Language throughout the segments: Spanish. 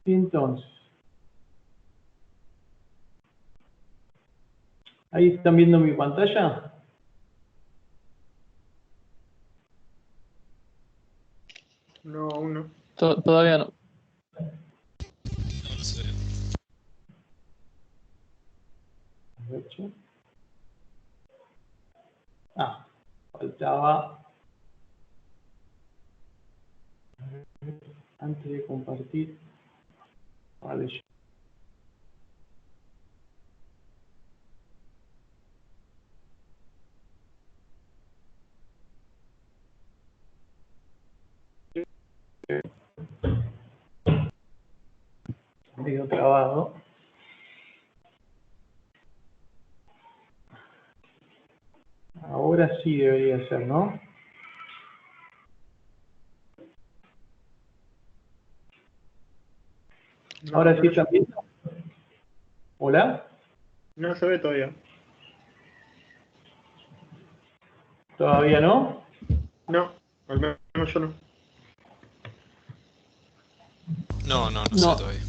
Entonces, ¿ahí están viendo mi pantalla? No, aún no. Todavía no. No se ve. Faltaba antes de compartir. Vale. Medio trabado. Ahora sí debería ser, ¿no? No, Ahora no, sí no, están viendo. ¿Hola? no se ve todavía. ¿Todavía no? No, al menos yo no. No se ve todavía.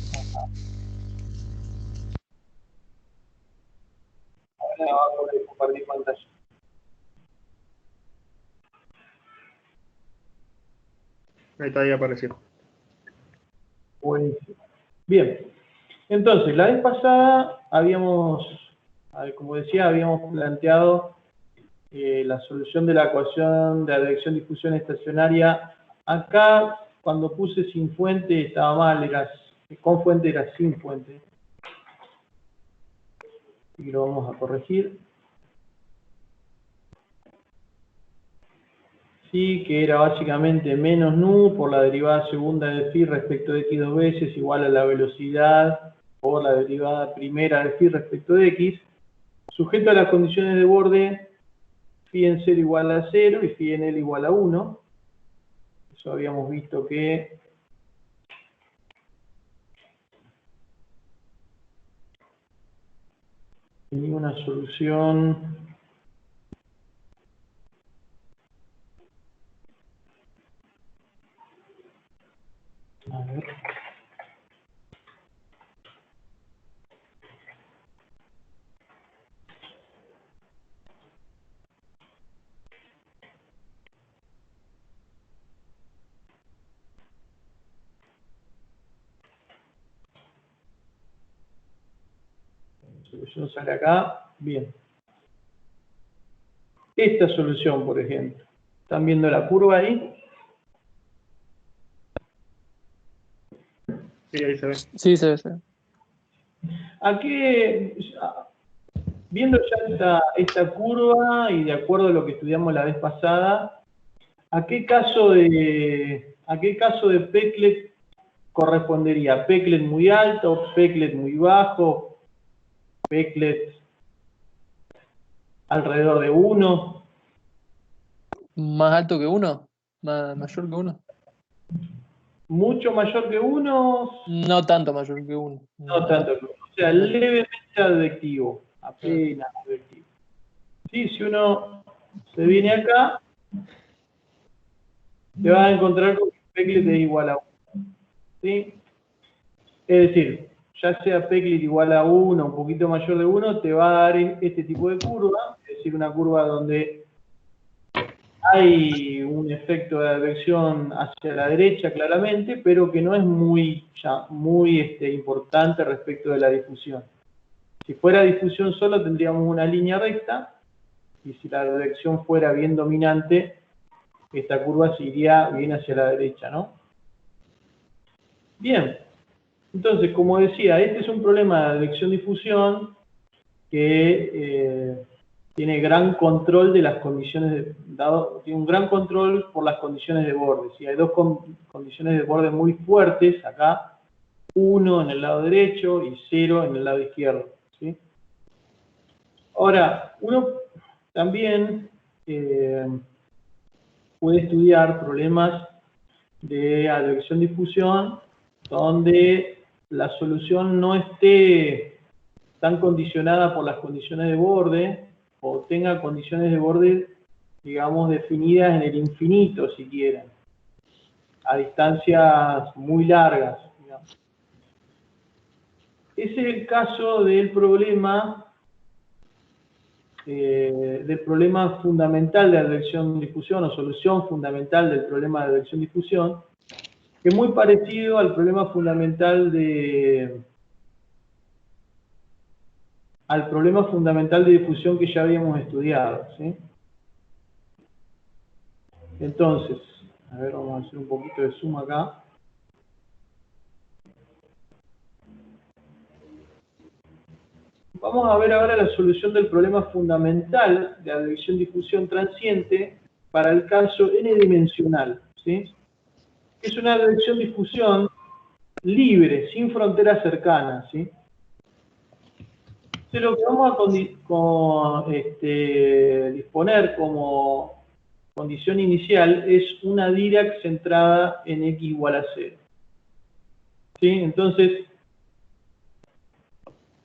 Ahora va a poder compartir pantalla. Ahí está, ahí apareció. Buenísimo. Bien. Entonces, la vez pasada como decía, habíamos planteado la solución de la ecuación de advección-difusión estacionaria. Acá, cuando puse sin fuente, estaba mal, con fuente era sin fuente. Y lo vamos a corregir. Sí, que era básicamente menos nu por la derivada segunda de phi respecto de x dos veces igual a la velocidad por la derivada primera de phi respecto de x, sujeto a las condiciones de borde phi en 0 igual a 0 y phi en L igual a 1. Eso habíamos visto que tenía una solución. A ver. La solución sale acá. Bien. Esta solución, por ejemplo. ¿Están viendo la curva ahí? Sí, ahí se ve. Sí, se ve. Aquí, viendo ya esta curva y de acuerdo a lo que estudiamos la vez pasada, ¿a qué caso de Peclet correspondería? ¿Peclet muy alto, Peclet muy bajo, Peclet alrededor de 1? ¿Más alto que 1? ¿Mayor que 1? ¿Mucho mayor que 1? No tanto mayor que 1. No tanto. O sea, levemente advectivo, apenas advectivo. Sí, si uno se viene acá, te vas a encontrar con que Peclet es igual a 1. ¿Sí? Es decir, ya sea Peclet igual a 1, un poquito mayor de 1, te va a dar este tipo de curva, es decir, una curva donde hay un efecto de advección hacia la derecha claramente, pero que no es muy importante respecto de la difusión. Si fuera difusión solo tendríamos una línea recta, y si la advección fuera bien dominante, esta curva se iría bien hacia la derecha, ¿no? Bien, entonces, como decía, este es un problema de advección-difusión que tiene gran control de las condiciones, tiene un gran control por las condiciones de borde. Si hay dos condiciones de borde muy fuertes, acá, 1 en el lado derecho y 0 en el lado izquierdo. ¿Sí? Ahora, uno también puede estudiar problemas de advección-difusión donde la solución no esté tan condicionada por las condiciones de borde o tenga condiciones de borde, digamos, definidas en el infinito, si quieren, a distancias muy largas, digamos. Ese es el caso del problema fundamental de advección-difusión o solución fundamental del problema de advección-difusión, que es muy parecido al problema fundamental de difusión que ya habíamos estudiado, ¿sí? Entonces, a ver, vamos a hacer un poquito de zoom acá. Vamos a ver ahora la solución del problema fundamental de advección-difusión transiente para el caso n-dimensional, ¿sí? Es una advección-difusión libre, sin fronteras cercanas, ¿sí? Entonces, lo que vamos a disponer como condición inicial es una Dirac centrada en x igual a 0. ¿Sí? Entonces,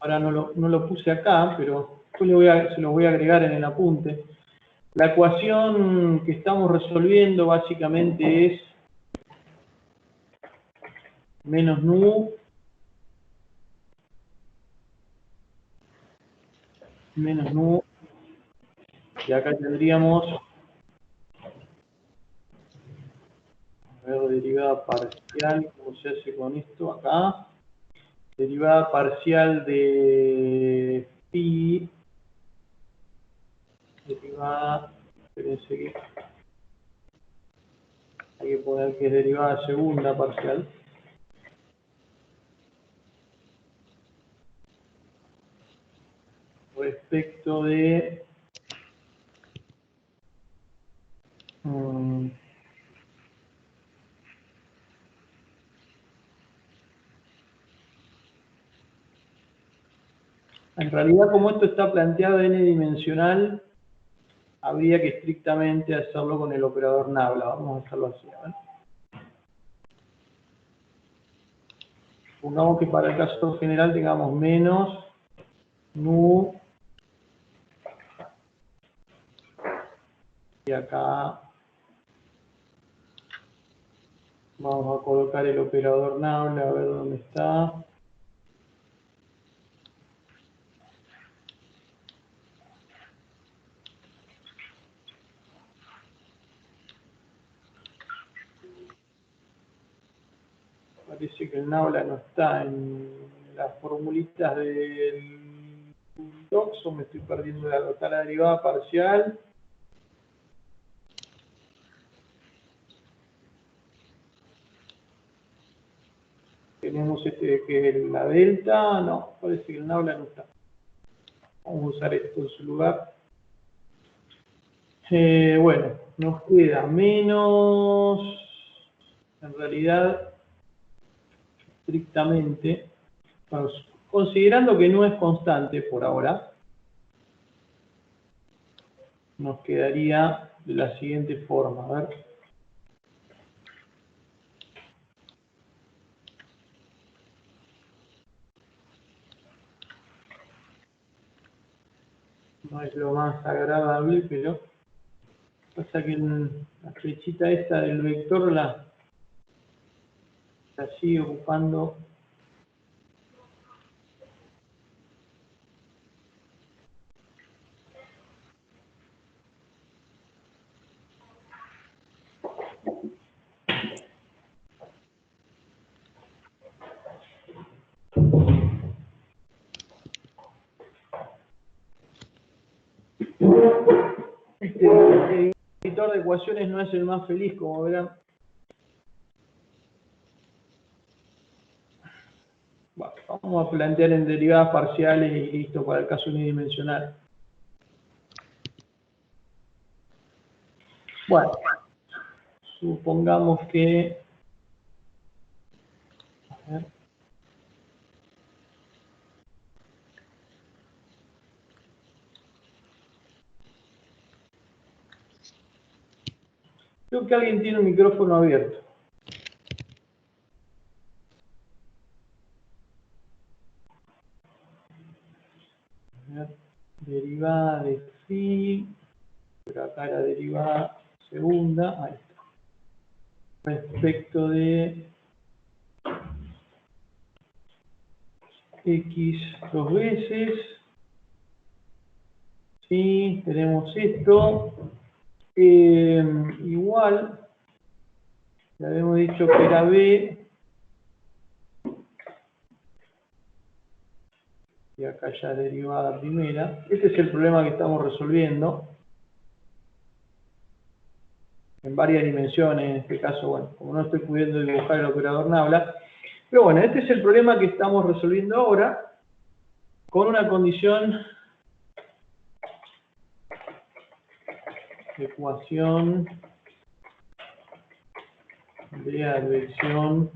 ahora no lo puse acá, pero después se lo voy a agregar en el apunte. La ecuación que estamos resolviendo básicamente es menos nu y acá tendríamos, a ver, derivada parcial, ¿cómo se hace con esto acá? Derivada parcial de phi, derivada, espérense que hay que poner que es derivada segunda parcial. Respecto de en realidad, como esto está planteado n-dimensional, habría que estrictamente hacerlo con el operador nabla. Vamos a hacerlo así. Supongamos que para el caso general tengamos menos nu y acá vamos a colocar el operador nabla, a ver dónde está. Parece que el nabla no está en las formulitas del docs, o me estoy perdiendo de algo. Está la derivada parcial. Tenemos que es la delta. No, parece que el nabla no está. Vamos a usar esto en su lugar. Bueno, nos queda menos, en realidad, estrictamente, considerando que no es constante por ahora, nos quedaría de la siguiente forma. A ver. No es lo más agradable, pero pasa que la flechita esta del vector la sigue ocupando. El editor de ecuaciones no es el más feliz, como verán. Bueno, vamos a plantear en derivadas parciales y listo para el caso unidimensional. Bueno, supongamos que... A ver. Creo que alguien tiene un micrófono abierto. A ver. Derivada de phi, pero acá la derivada segunda, ahí está. Respecto de X dos veces. Sí, tenemos esto. Igual, ya habíamos dicho que era B. Y acá ya derivada primera. Este es el problema que estamos resolviendo. En varias dimensiones, en este caso, bueno, como no estoy pudiendo dibujar el operador Nabla. Pero bueno, este es el problema que estamos resolviendo ahora, con una condición de ecuación de advección,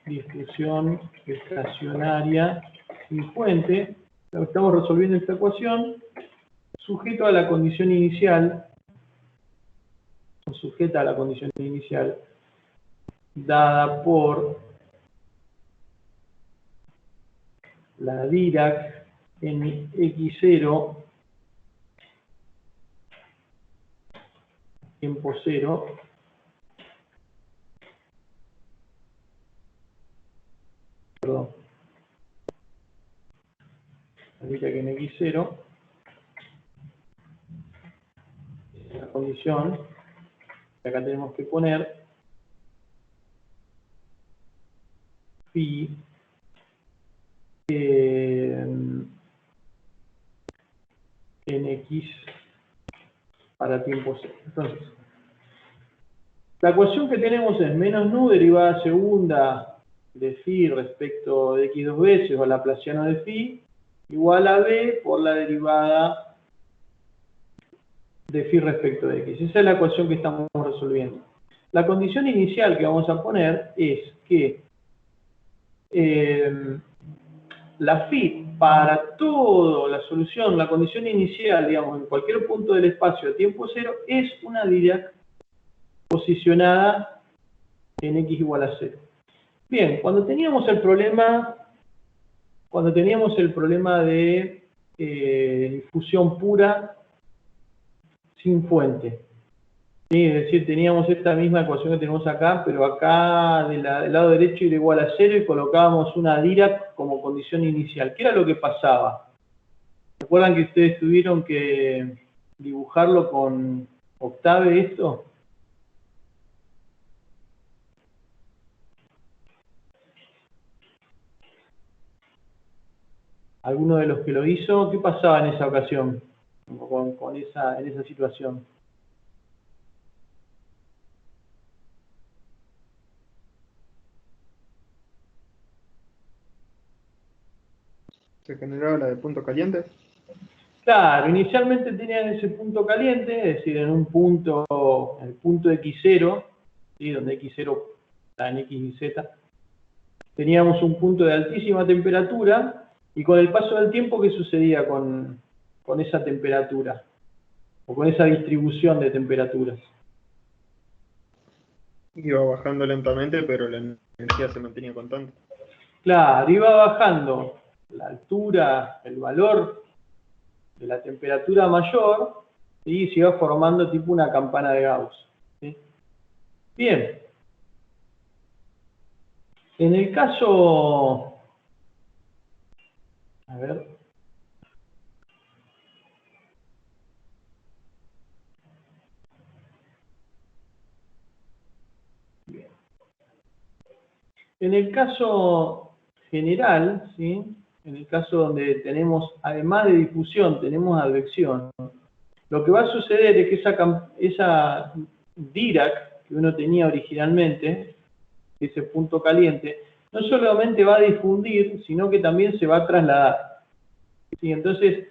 difusión estacionaria sin fuente. Estamos resolviendo esta ecuación sujeto a la condición inicial, sujeta a la condición inicial, dada por la Dirac en X0, tiempo cero, perdón, la Dirac en X0, la condición que acá tenemos que poner phi en X para tiempo cero. Entonces, la ecuación que tenemos es menos nu derivada segunda de phi respecto de x dos veces, o laplaciano de phi, igual a b por la derivada de phi respecto de x. Esa es la ecuación que estamos resolviendo. La condición inicial que vamos a poner es que la phi para toda la solución, la condición inicial, digamos, en cualquier punto del espacio a tiempo cero, es una Dirac posicionada en x igual a 0. Bien, cuando teníamos el problema de difusión pura sin fuente, ¿sí? Es decir, teníamos esta misma ecuación que tenemos acá, pero acá del lado derecho era igual a 0 y colocábamos una Dirac como condición inicial. ¿Qué era lo que pasaba? ¿Recuerdan que ustedes tuvieron que dibujarlo con Octave esto? ¿Alguno de los que lo hizo? ¿Qué pasaba en esa ocasión? En esa situación. ¿Se generaba la de punto caliente? Claro, inicialmente tenían ese punto caliente, es decir, en un punto, el punto X0, ¿sí? Donde X0 está en X y Z, teníamos un punto de altísima temperatura, y con el paso del tiempo, ¿qué sucedía con esa temperatura? O con esa distribución de temperaturas. Iba bajando lentamente, pero la energía se mantenía constante. Claro, iba bajando la altura, el valor de la temperatura mayor, y se iba formando tipo una campana de Gauss, ¿sí? Bien. En el caso... A ver... Bien. En el caso general, ¿sí? En el caso donde tenemos, además de difusión, tenemos advección, lo que va a suceder es que esa Dirac que uno tenía originalmente, ese punto caliente, no solamente va a difundir, sino que también se va a trasladar. ¿Sí? Entonces,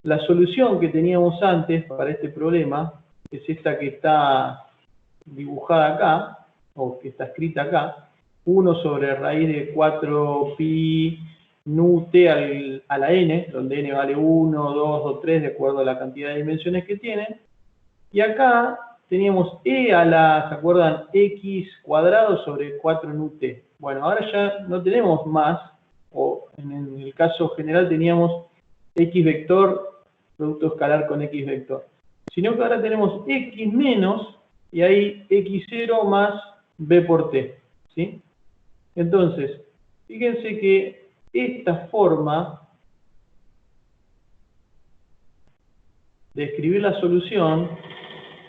la solución que teníamos antes para este problema es esta que está dibujada acá, o que está escrita acá, 1 sobre raíz de 4 pi nu t a la n, donde n vale 1, 2 o 3 de acuerdo a la cantidad de dimensiones que tiene. Y acá teníamos e a la, ¿se acuerdan? X cuadrado sobre 4 nu t. Bueno, ahora ya no tenemos más, o en el caso general teníamos x vector, producto escalar con x vector. Sino que ahora tenemos x menos, y ahí x0 más b por t, ¿sí? Entonces, fíjense que esta forma de escribir la solución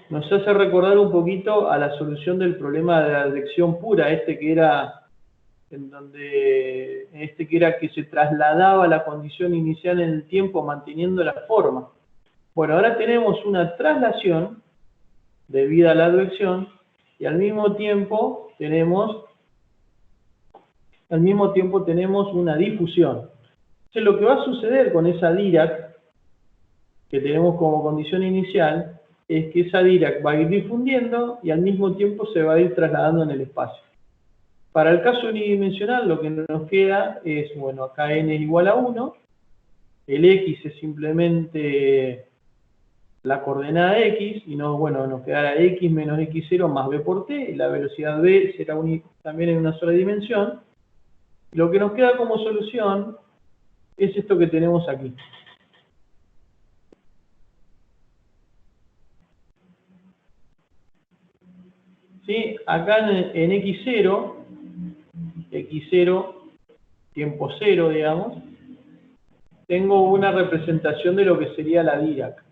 nos hace recordar un poquito a la solución del problema de la advección pura, que era que se trasladaba la condición inicial en el tiempo manteniendo la forma. Bueno, ahora tenemos una traslación debida a la advección y al mismo tiempo tenemos una difusión. Entonces, lo que va a suceder con esa Dirac que tenemos como condición inicial es que esa Dirac va a ir difundiendo y al mismo tiempo se va a ir trasladando en el espacio. Para el caso unidimensional lo que nos queda es, bueno, acá n es igual a 1, el x es simplemente la coordenada x, y nos quedará x menos x0 más b por t, y la velocidad b será también en una sola dimensión. Lo que nos queda como solución es esto que tenemos aquí. ¿Sí? Acá en x0, tiempo 0, digamos, tengo una representación de lo que sería la Dirac.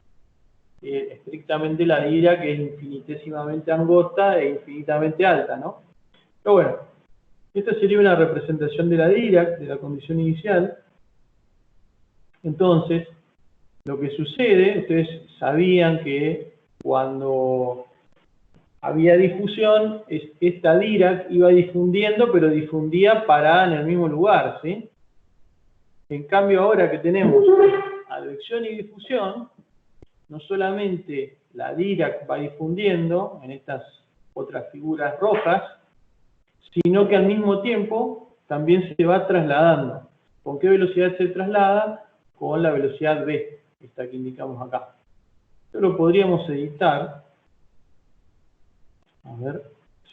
Estrictamente la Dirac es infinitesimamente angosta e infinitamente alta, ¿no? Pero bueno, esta sería una representación de la Dirac, de la condición inicial. Entonces, lo que sucede, ustedes sabían que cuando había difusión, esta Dirac iba difundiendo, pero difundía parada en el mismo lugar, ¿sí? En cambio, ahora que tenemos advección y difusión, no solamente la Dirac va difundiendo en estas otras figuras rojas, sino que al mismo tiempo también se va trasladando. ¿Con qué velocidad se traslada? Con la velocidad v, esta que indicamos acá. Esto lo podríamos editar. A ver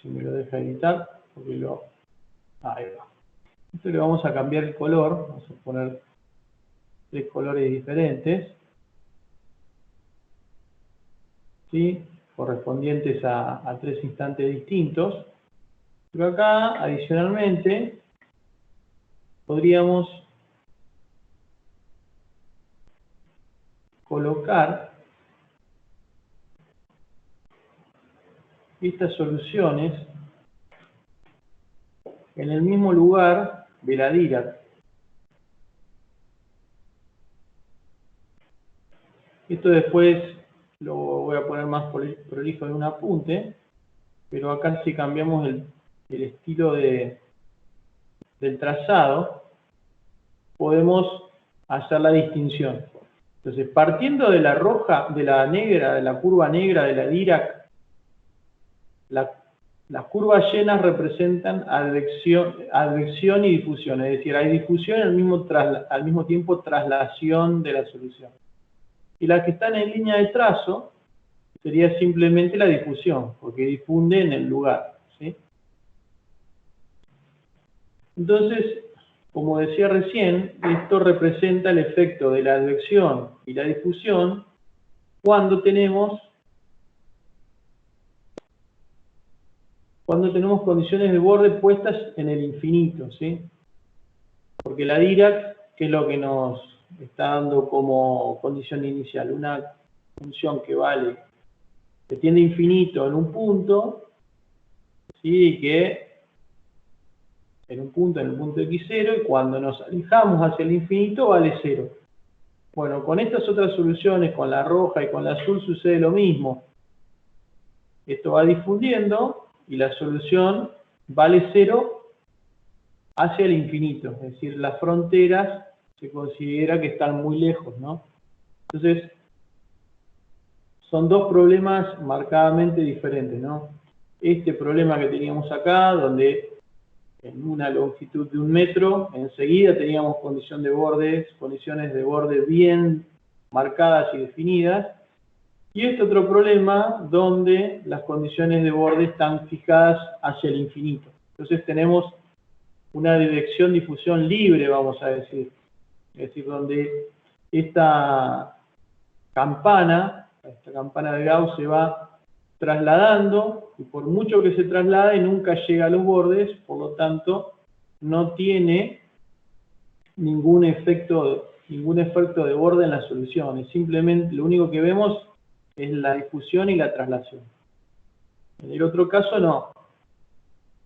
si me lo deja editar, porque ahí va. Esto le vamos a cambiar el color, vamos a poner 3 colores diferentes, ¿sí? Correspondientes a 3 instantes distintos. Pero acá, adicionalmente, podríamos colocar estas soluciones en el mismo lugar de la Dirac. Esto después lo voy a poner más prolijo en un apunte, pero acá si cambiamos el estilo del trazado, podemos hacer la distinción. Entonces, partiendo de la roja, de la negra, de la curva negra de la Dirac, las curvas llenas representan advección y difusión, es decir, hay difusión y al mismo tiempo traslación de la solución. Y las que están en línea de trazo sería simplemente la difusión, porque difunde en el lugar, ¿sí? Entonces, como decía recién, esto representa el efecto de la advección y la difusión cuando tenemos condiciones de borde puestas en el infinito, ¿sí? Porque la Dirac, ¿qué es lo que nos está dando como condición inicial? Una función que tiende a infinito en un punto, ¿sí? Que en el punto x0, y cuando nos alejamos hacia el infinito vale 0. Bueno, con estas otras soluciones, con la roja y con la azul, sucede lo mismo. Esto va difundiendo y la solución vale 0 hacia el infinito, es decir, las fronteras se considera que están muy lejos, ¿no? Entonces, son dos problemas marcadamente diferentes, ¿no? Este problema que teníamos acá, donde en una longitud de 1 metro, enseguida teníamos condiciones de borde bien marcadas y definidas, y este otro problema donde las condiciones de borde están fijadas hacia el infinito. Entonces tenemos una difusión libre, vamos a decir. Es decir, donde esta campana de Gauss se va trasladando, y por mucho que se traslade, nunca llega a los bordes, por lo tanto, no tiene ningún efecto de borde en las soluciones. Simplemente lo único que vemos es la difusión y la traslación. En el otro caso no.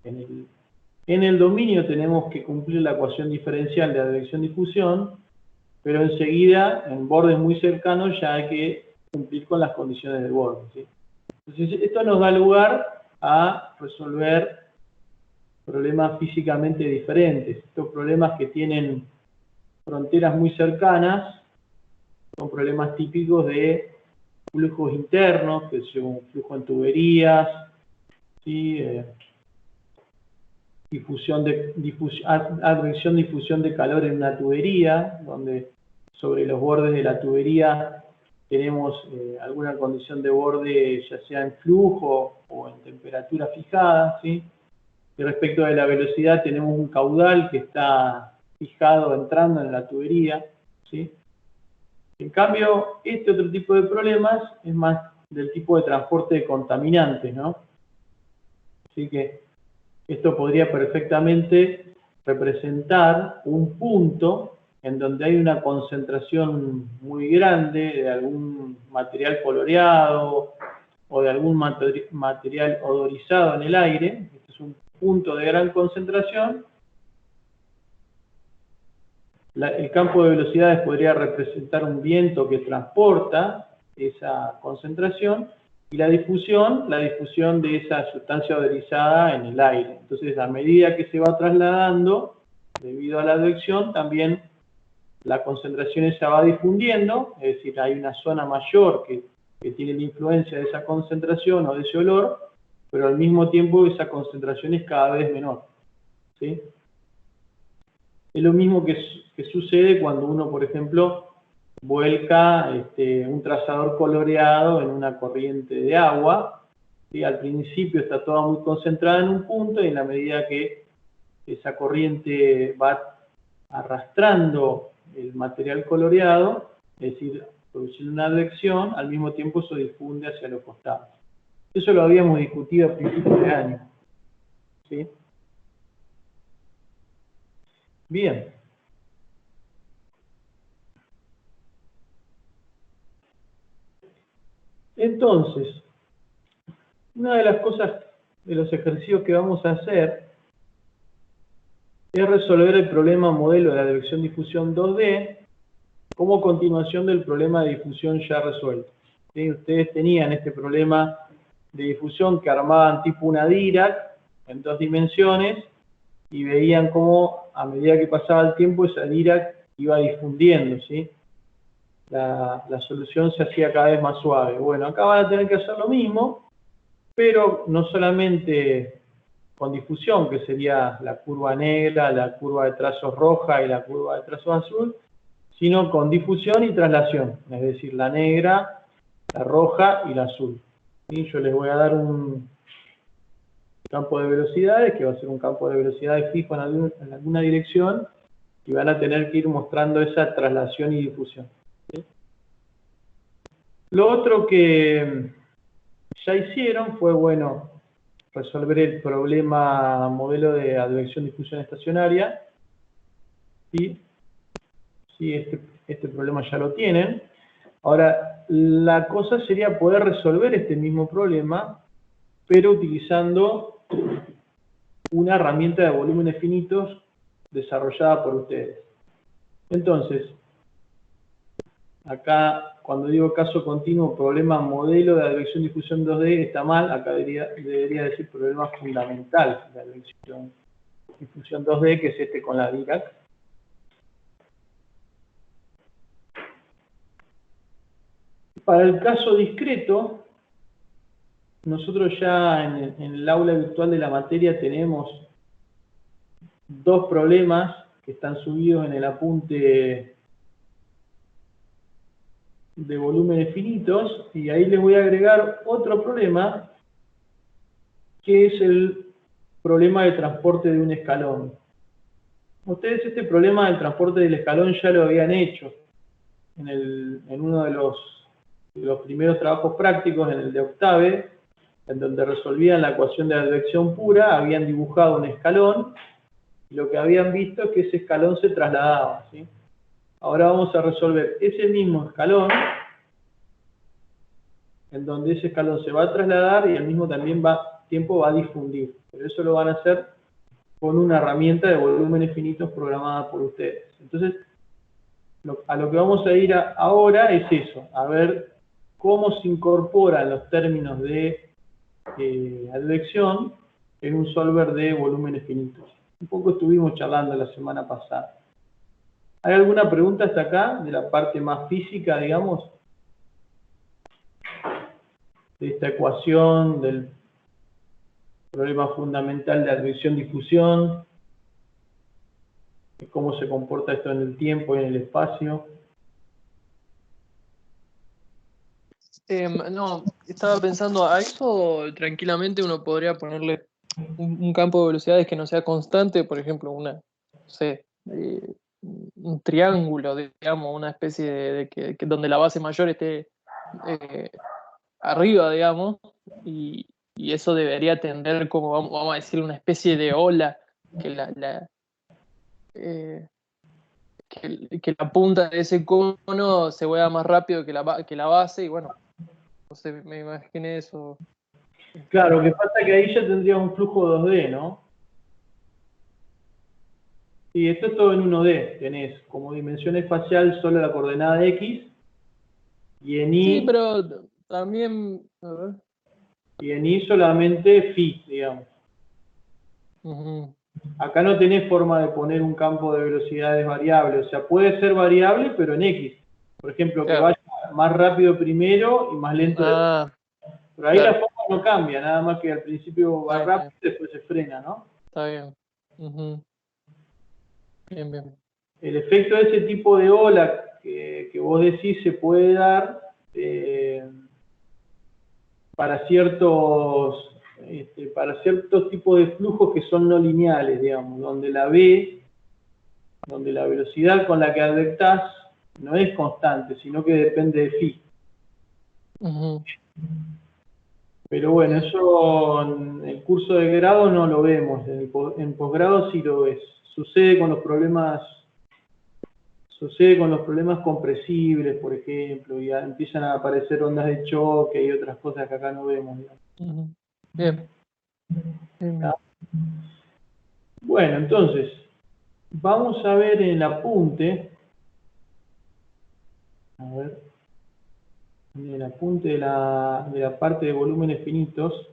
En el dominio tenemos que cumplir la ecuación diferencial de advección-difusión, pero enseguida, en bordes muy cercanos, ya hay que cumplir con las condiciones del borde, ¿sí? Entonces, esto nos da lugar a resolver problemas físicamente diferentes. Estos problemas que tienen fronteras muy cercanas son problemas típicos de flujos internos, que es un flujo en tuberías, ¿sí? Advección, difusión de calor en una tubería, donde sobre los bordes de la tubería tenemos alguna condición de borde, ya sea en flujo o en temperatura fijada, ¿sí? Y respecto de la velocidad tenemos un caudal que está fijado entrando en la tubería, ¿sí? En cambio, este otro tipo de problemas es más del tipo de transporte de contaminantes, ¿no? Así que esto podría perfectamente representar un punto en donde hay una concentración muy grande de algún material coloreado o de algún material odorizado en el aire. Este es un punto de gran concentración. El campo de velocidades podría representar un viento que transporta esa concentración, y la difusión de esa sustancia odorizada en el aire. Entonces, a medida que se va trasladando, debido a la advección, también la concentración se va difundiendo, es decir, hay una zona mayor que tiene la influencia de esa concentración o de ese olor, pero al mismo tiempo esa concentración es cada vez menor, ¿sí? Es lo mismo que sucede cuando uno, por ejemplo, vuelca un trazador coloreado en una corriente de agua, ¿sí? Al principio está toda muy concentrada en un punto, y en la medida que esa corriente va arrastrando el material coloreado, es decir, produciendo una advección, al mismo tiempo se difunde hacia los costados. Eso lo habíamos discutido a principios de año, ¿sí? Bien. Entonces, una de las cosas de los ejercicios que vamos a hacer es resolver el problema modelo de advección-difusión 2D como continuación del problema de difusión ya resuelto, ¿sí? Ustedes tenían este problema de difusión que armaban tipo una Dirac en 2 dimensiones y veían cómo a medida que pasaba el tiempo esa Dirac iba difundiendo, ¿sí? La solución se hacía cada vez más suave. Bueno, acá van a tener que hacer lo mismo, pero no solamente con difusión, que sería la curva negra, la curva de trazos roja y la curva de trazos azul, sino con difusión y traslación, es decir, la negra, la roja y la azul. ¿Sí? Yo les voy a dar un campo de velocidades, que va a ser un campo de velocidades fijo en alguna dirección, y van a tener que ir mostrando esa traslación y difusión. ¿Sí? Lo otro que ya hicieron fue, bueno, resolver el problema modelo de advección-difusión estacionaria. ¿Sí? Sí, este problema ya lo tienen. Ahora, la cosa sería poder resolver este mismo problema, pero utilizando una herramienta de volúmenes finitos desarrollada por ustedes. Entonces, acá, cuando digo caso continuo, problema modelo de advección-difusión 2D, está mal. Acá debería decir problema fundamental de advección-difusión 2D, que es este con la Dirac. Para el caso discreto, nosotros ya en el aula virtual de la materia tenemos 2 problemas que están subidos en el apunte de volúmenes finitos, y ahí les voy a agregar otro problema, que es el problema de transporte de un escalón. Ustedes este problema del transporte del escalón ya lo habían hecho en uno de los primeros trabajos prácticos, en el de Octave, en donde resolvían la ecuación de advección pura, habían dibujado un escalón Y lo que habían visto es que ese escalón se trasladaba, ¿sí? Ahora vamos a resolver ese mismo escalón, en donde ese escalón se va a trasladar y al mismo tiempo va a difundir. Pero eso lo van a hacer con una herramienta de volúmenes finitos programada por ustedes. Entonces, a lo que vamos a ir ahora es eso, a ver cómo se incorporan los términos de advección en un solver de volúmenes finitos. Un poco estuvimos charlando la semana pasada. ¿Hay alguna pregunta hasta acá, de la parte más física, digamos? De esta ecuación, del problema fundamental de advección-difusión, de cómo se comporta esto en el tiempo y en el espacio. No, estaba pensando a eso, tranquilamente uno podría ponerle un campo de velocidades que no sea constante, por ejemplo, no sé, un triángulo, digamos, una especie de que donde la base mayor esté arriba, digamos, y eso debería tender como, vamos a decir, una especie de ola que eh, que la punta de ese cono se mueva más rápido que la base, y bueno, no sé, me imaginé eso. Claro, lo que pasa es que ahí ya tendría un flujo 2D, ¿no? Y esto es todo en 1D. Tenés como dimensión espacial solo la coordenada X, y en Sí, Y, pero también, a ver. y en Y solamente phi, digamos. Ujú. Acá no tenés forma de poner un campo de velocidades variable, o sea, puede ser variable, pero en X. Por ejemplo, que Claro. vaya más rápido primero y más lento después. Ah, Pero ahí la claro, forma no cambia, nada más que al principio va está rápido bien, y después se frena, ¿no? está bien. Ujú. Bien, bien. El efecto de ese tipo de ola que vos decís se puede dar para para ciertos tipos de flujos que son no lineales, digamos, donde la velocidad con la que advectás no es constante, sino que depende de phi. Ujú. Pero bueno, Bien. eso en el curso de grado no lo vemos, en posgrado sí lo ves. Sucede con los problemas compresibles, por ejemplo, y ya empiezan a aparecer ondas de choque y otras cosas que acá no vemos, digamos. Ujú. Bien. Bien, ¿Está? bien. Bueno, entonces, vamos a ver en el apunte, a ver, en el apunte de la parte de volúmenes finitos,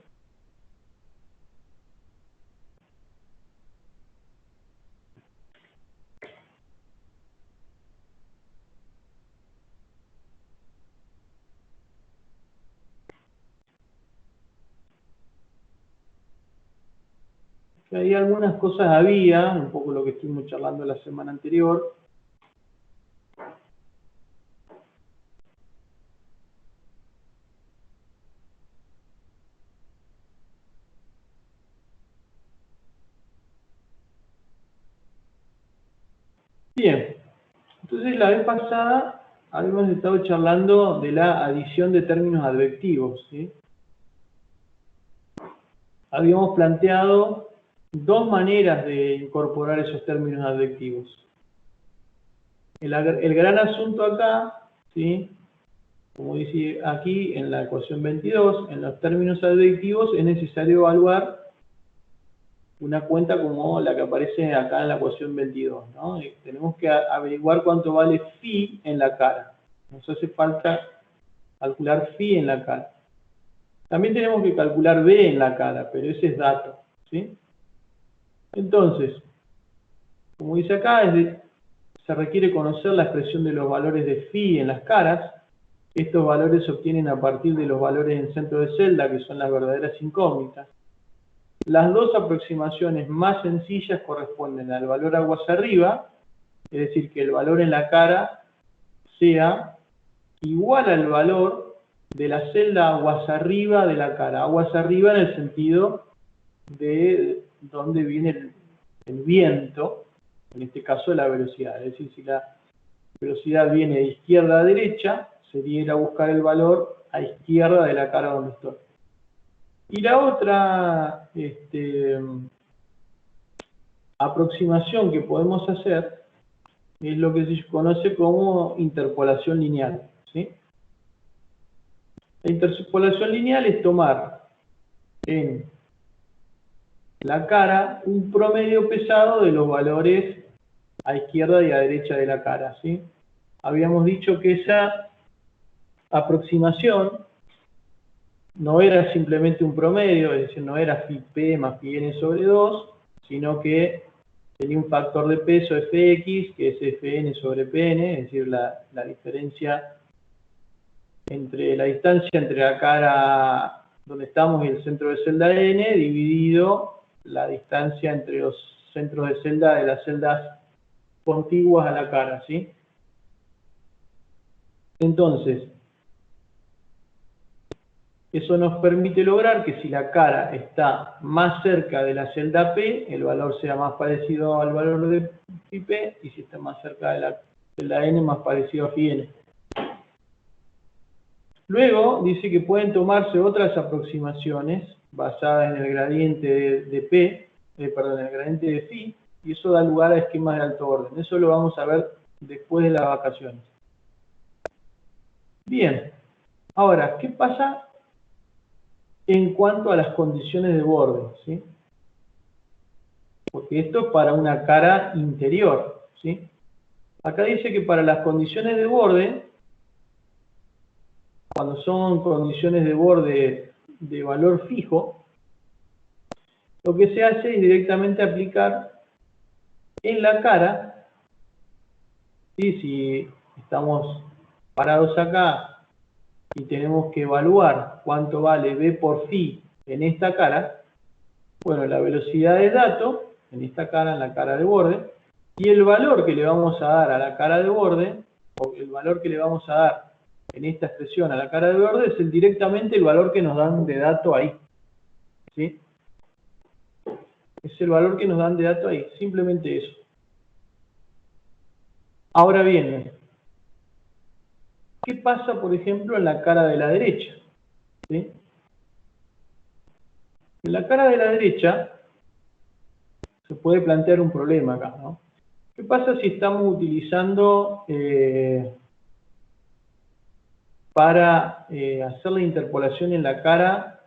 que ahí algunas cosas había, un poco lo que estuvimos charlando la semana anterior. Bien, entonces la vez pasada habíamos estado charlando de la adición de términos advectivos, ¿sí? Habíamos planteado dos maneras de incorporar esos términos advectivos. El gran asunto acá, ¿sí? Como dice aquí en la ecuación 22, en los términos advectivos es necesario evaluar una cuenta como la que aparece acá en la ecuación 22, ¿no? Tenemos que averiguar cuánto vale phi en la cara. Nos hace falta calcular phi en la cara. También tenemos que calcular b en la cara, pero ese es dato, ¿sí? Entonces, como dice acá, se requiere conocer la expresión de los valores de phi en las caras. Estos valores se obtienen a partir de los valores en centro de celda, que son las verdaderas incógnitas. Las dos aproximaciones más sencillas corresponden al valor aguas arriba, es decir, que el valor en la cara sea igual al valor de la celda aguas arriba de la cara. Aguas arriba en el sentido de donde viene el viento, en este caso la velocidad. Es decir, si la velocidad viene de izquierda a derecha, sería ir a buscar el valor a izquierda de la cara donde estoy. Y la otra aproximación que podemos hacer es lo que se conoce como interpolación lineal, ¿sí? La interpolación lineal es tomar en la cara un promedio pesado de los valores a izquierda y a derecha de la cara, ¿sí? Habíamos dicho que esa aproximación no era simplemente un promedio, es decir, no era phi p más phi n sobre 2, sino que tenía un factor de peso fx, que es fn sobre pn, es decir, la diferencia entre la distancia entre la cara donde estamos y el centro de celda n, dividido la distancia entre los centros de celda de las celdas contiguas a la cara, ¿sí? Entonces, eso nos permite lograr que si la cara está más cerca de la celda P, el valor sea más parecido al valor de phi P, y si está más cerca de la celda N, más parecido a phi N. Luego dice que pueden tomarse otras aproximaciones basadas en el gradiente de P, perdón, en el gradiente de phi, y eso da lugar a esquemas de alto orden. Eso lo vamos a ver después de las vacaciones. Bien, ahora, ¿qué pasa en cuanto a las condiciones de borde? ¿Sí? Porque esto es para una cara interior, ¿sí? Acá dice que para las condiciones de borde, cuando son condiciones de borde de valor fijo, lo que se hace es directamente aplicar en la cara, ¿sí? Si estamos parados acá y tenemos que evaluar cuánto vale B por phi en esta cara, bueno, la velocidad de dato en esta cara, en la cara de borde, y el valor que le vamos a dar a la cara de borde, o el valor que le vamos a dar en esta expresión a la cara de borde, es directamente el valor que nos dan de dato ahí, ¿sí? Es el valor que nos dan de dato ahí, simplemente eso. Ahora bien, ¿qué pasa, por ejemplo, en la cara de la derecha? ¿Sí? En la cara de la derecha se puede plantear un problema acá, ¿no? ¿Qué pasa si estamos utilizando para hacer la interpolación en la cara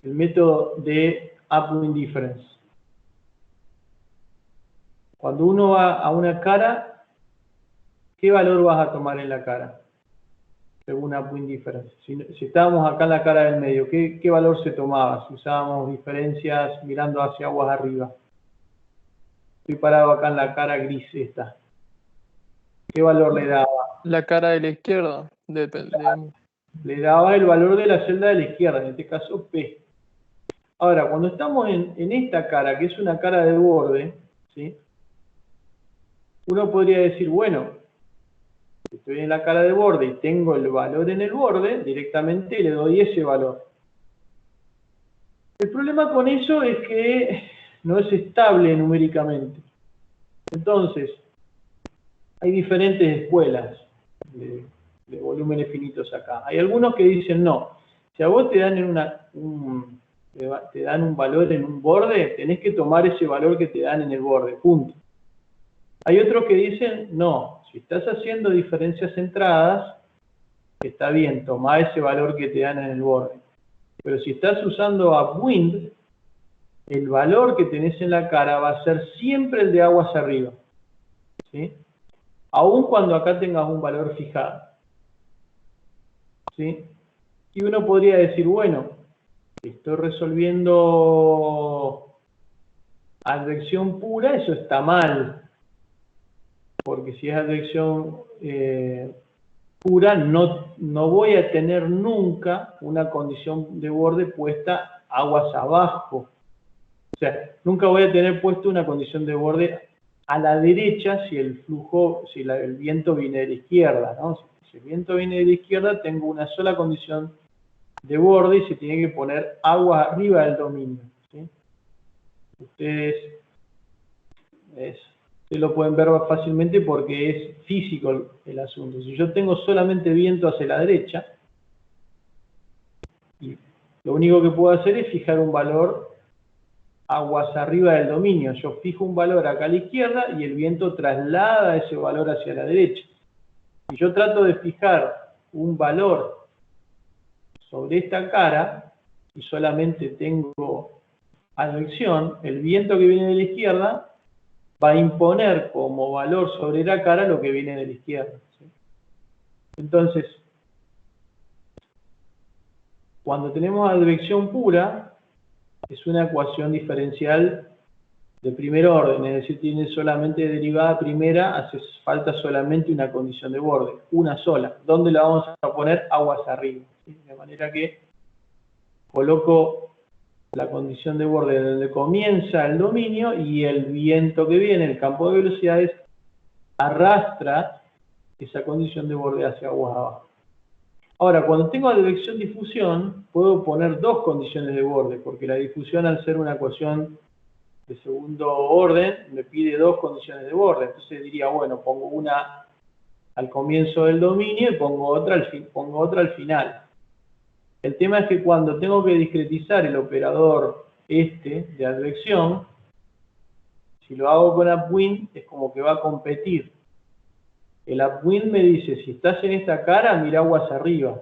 el método de upwind difference? Cuando uno va a una cara, ¿qué valor vas a tomar en la cara? Según upwind difference. Si estábamos acá en la cara del medio, ¿qué valor se tomaba? Si usábamos diferencias mirando hacia aguas arriba. Estoy parado acá en la cara gris esta. ¿Qué valor le daba? La cara de la izquierda, digamos. Le daba el valor de la celda de la izquierda, en este caso P. Ahora, cuando estamos en esta cara, que es una cara de borde, ¿sí? Uno podría decir, bueno, si estoy en la cara de borde y tengo el valor en el borde, directamente le doy ese valor. El problema con eso es que no es estable numéricamente. Entonces, hay diferentes escuelas de volúmenes finitos acá. Hay algunos que dicen no. Si a vos te dan un valor en un borde, tenés que tomar ese valor que te dan en el borde, punto. Hay otros que dicen no. Si estás haciendo diferencias centradas, está bien, toma ese valor que te dan en el borde. Pero si estás usando upwind, el valor que tenés en la cara va a ser siempre el de aguas arriba, ¿sí? Aun cuando acá tengas un valor fijado, ¿sí? Y uno podría decir, bueno, estoy resolviendo advección pura, eso está mal, porque si es advección pura, no voy a tener nunca una condición de borde puesta aguas abajo. O sea, nunca voy a tener puesto una condición de borde a la derecha si el flujo, si el viento viene de la izquierda, ¿no? Si el viento viene de la izquierda, tengo una sola condición de borde y se tiene que poner aguas arriba del dominio, ¿sí? Ustedes lo pueden ver fácilmente porque es físico el asunto. Si yo tengo solamente viento hacia la derecha, y lo único que puedo hacer es fijar un valor aguas arriba del dominio. Yo fijo un valor acá a la izquierda y el viento traslada ese valor hacia la derecha. Si yo trato de fijar un valor sobre esta cara y solamente tengo advección, el viento que viene de la izquierda va a imponer como valor sobre la cara lo que viene de la izquierda, ¿sí? Entonces, cuando tenemos advección pura, es una ecuación diferencial de primer orden, es decir, tiene solamente derivada primera, hace falta solamente una condición de borde, una sola. ¿Dónde la vamos a poner? Aguas arriba, ¿sí? De manera que coloco la condición de borde donde comienza el dominio y el viento que viene, el campo de velocidades, arrastra esa condición de borde hacia aguas abajo. Ahora, cuando tengo advección difusión, puedo poner dos condiciones de borde, porque la difusión, al ser una ecuación de segundo orden, me pide dos condiciones de borde. Entonces diría, bueno, pongo una al comienzo del dominio y pongo otra al final. El tema es que cuando tengo que discretizar el operador de advección, si lo hago con upwind, es como que va a competir. El upwind me dice, si estás en esta cara, mira aguas arriba.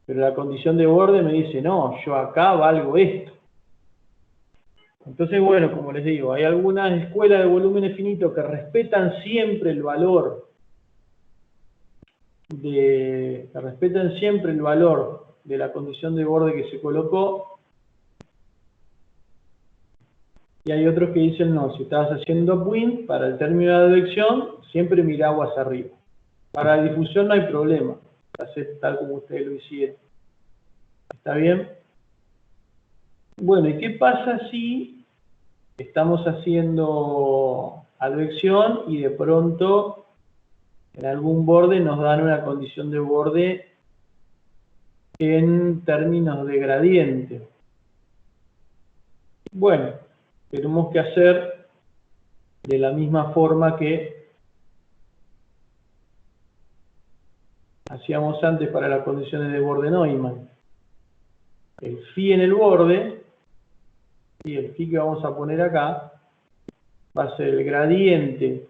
Pero la condición de borde me dice, no, yo acá valgo esto. Entonces, bueno, como les digo, hay algunas escuelas de volúmenes finitos que respetan siempre el valor de la condición de borde que se colocó, y hay otros que dicen no, si estás haciendo upwind, para el término de advección, siempre mira aguas arriba. Para la difusión no hay problema, hacer tal como ustedes lo hicieron. ¿Está bien? Bueno, ¿y qué pasa si estamos haciendo advección y de pronto en algún borde nos dan una condición de borde en términos de gradiente? Bueno, tenemos que hacer de la misma forma que hacíamos antes para las condiciones de borde Neumann. El phi en el borde, y el phi que vamos a poner acá, va a ser el gradiente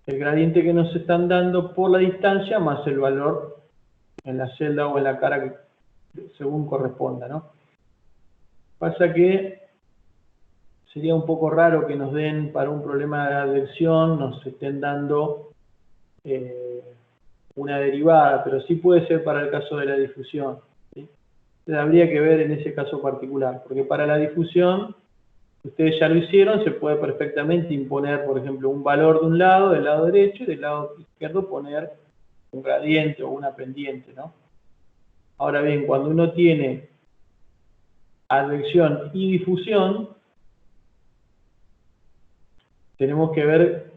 que nos están dando por la distancia más el valor en la celda o en la cara que según corresponda, ¿no? Pasa que sería un poco raro que nos den para un problema de advección, nos estén dando una derivada, pero sí puede ser para el caso de la difusión, ¿sí? Entonces habría que ver en ese caso particular, porque para la difusión, ustedes ya lo hicieron, se puede perfectamente imponer, por ejemplo, un valor de un lado, del lado derecho, y del lado izquierdo poner un gradiente o una pendiente, ¿no? Ahora bien, cuando uno tiene advección y difusión, tenemos que ver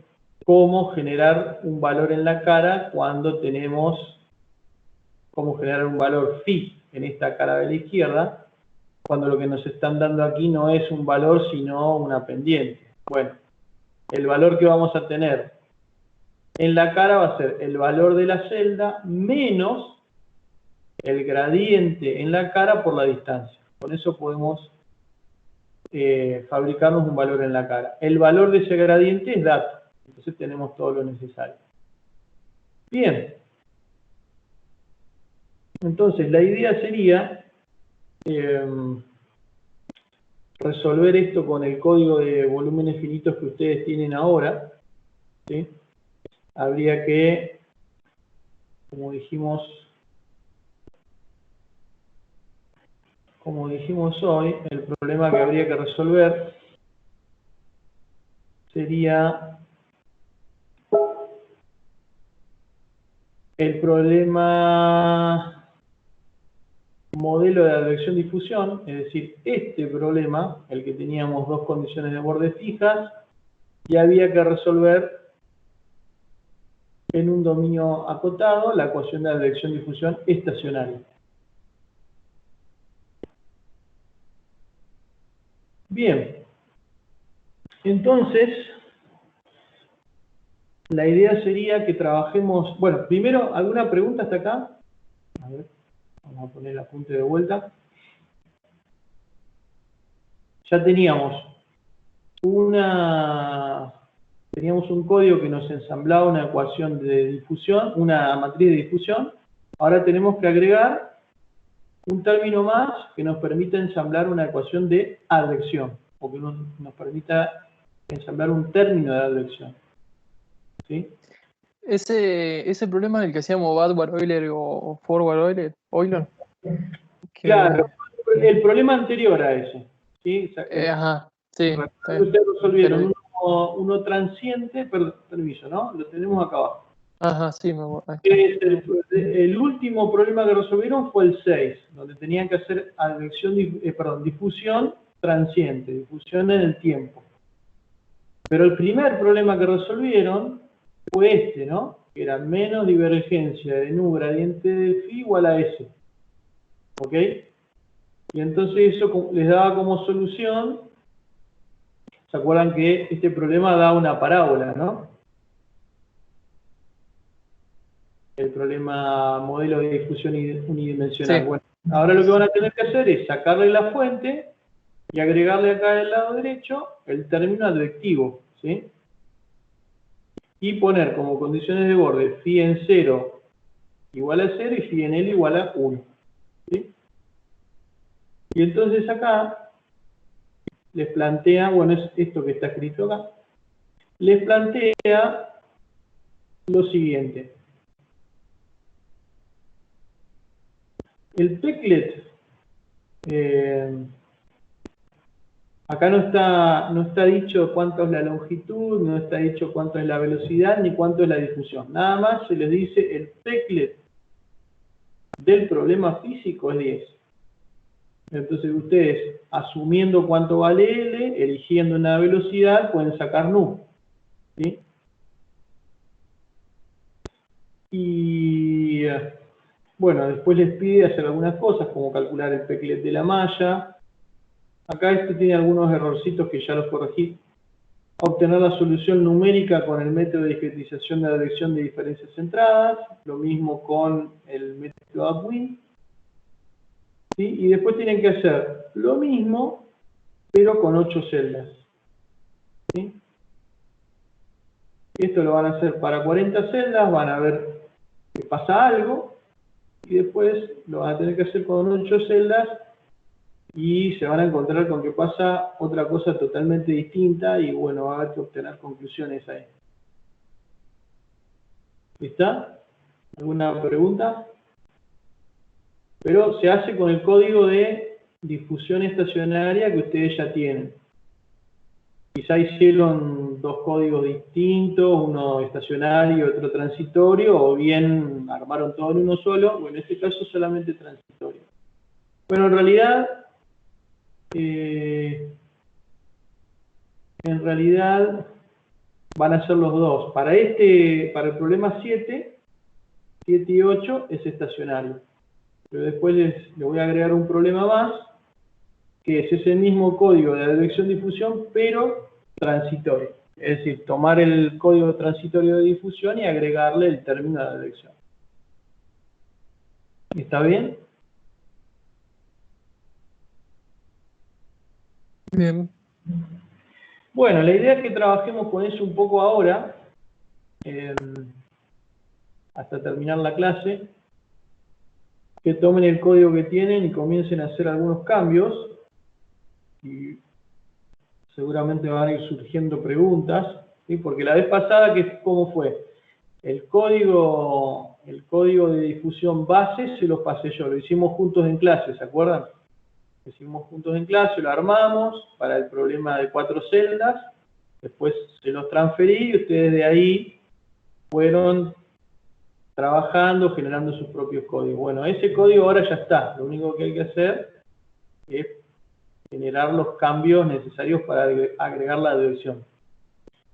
cómo generar un valor en la cara cuando tenemos, cómo generar un valor phi en esta cara de la izquierda, cuando lo que nos están dando aquí no es un valor, sino una pendiente. Bueno, el valor que vamos a tener en la cara va a ser el valor de la celda menos el gradiente en la cara por la distancia. Con eso podemos fabricarnos un valor en la cara. El valor de ese gradiente es dato. Entonces tenemos todo lo necesario. Bien. Entonces la idea sería resolver esto con el código de volúmenes finitos que ustedes tienen ahora, ¿sí? Habría que, como dijimos hoy, el problema que habría que resolver sería el problema modelo de advección-difusión, es decir, este problema, el que teníamos dos condiciones de borde fijas, y había que resolver en un dominio acotado la ecuación de advección-difusión estacionaria. Bien, entonces, la idea sería que trabajemos... Bueno, primero, ¿alguna pregunta hasta acá? A ver. Vamos a poner el apunte de vuelta. Ya teníamos un código que nos ensamblaba una ecuación de difusión, una matriz de difusión. Ahora tenemos que agregar un término más que nos permita ensamblar una ecuación de advección, o que nos permita ensamblar un término de advección. ¿Sí? Ese problema del que hacíamos backward-Euler o forward-Euler, Claro, el problema anterior a ese. ¿Sí? Ajá, sí. Ustedes resolvieron uno transiente, permiso, ¿no? Lo tenemos acá abajo. Ajá, sí, me acuerdo. El último problema que resolvieron fue el 6, donde tenían que hacer difusión transiente, difusión en el tiempo. Pero el primer problema que resolvieron fue este, ¿no? Que era menos divergencia de nu gradiente de phi igual a S. ¿Ok? Y entonces eso les daba como solución, ¿se acuerdan que este problema da una parábola, ¿no? El problema modelo de difusión unidimensional. Sí. Bueno, ahora lo que van a tener que hacer es sacarle la fuente y agregarle acá del lado derecho el término advectivo, ¿sí? Y poner como condiciones de borde phi en 0 igual a 0 y phi en L igual a 1. ¿Sí? Y entonces acá les plantea, bueno, es esto que está escrito acá, les plantea lo siguiente. El Peclet, acá no está dicho cuánto es la longitud, no está dicho cuánto es la velocidad, ni cuánto es la difusión. Nada más se les dice el Peclet del problema físico es 10. Entonces ustedes, asumiendo cuánto vale L, eligiendo una velocidad, pueden sacar nu. ¿Sí? Y bueno, después les pide hacer algunas cosas, como calcular el Peclet de la malla. Acá esto tiene algunos errorcitos que ya los corregí. Obtener la solución numérica con el método de discretización de la dirección de diferencias centradas. Lo mismo con el método Upwind. ¿Sí? Y después tienen que hacer lo mismo, pero con 8 celdas. ¿Sí? Esto lo van a hacer para 40 celdas, van a ver que pasa algo, y después lo van a tener que hacer con 8 celdas, y se van a encontrar con que pasa otra cosa totalmente distinta, y bueno, va a haber que obtener conclusiones ahí. ¿Está? ¿Alguna pregunta? Pero se hace con el código de difusión estacionaria que ustedes ya tienen. Quizá hicieron dos códigos distintos, uno estacionario y otro transitorio, o bien armaron todo en uno solo, o en este caso solamente transitorio. Bueno, en realidad van a ser los dos. Para el problema 7 y 8 es estacionario. Pero después les voy a agregar un problema más, que es ese mismo código de advección-difusión, pero transitorio. Es decir, tomar el código transitorio de difusión y agregarle el término de advección. ¿Está bien? Bien. Bueno, la idea es que trabajemos con eso un poco ahora, hasta terminar la clase, que tomen el código que tienen y comiencen a hacer algunos cambios, y seguramente van a ir surgiendo preguntas, ¿sí? Porque la vez pasada, ¿cómo fue? El código de difusión base se los pasé yo, lo hicimos juntos en clase, ¿se acuerdan? Lo hicimos juntos en clase, lo armamos para el problema de 4 celdas, después se los transferí y ustedes de ahí fueron trabajando, generando sus propios códigos. Bueno, ese código ahora ya está, lo único que hay que hacer es generar los cambios necesarios para agregar la advección.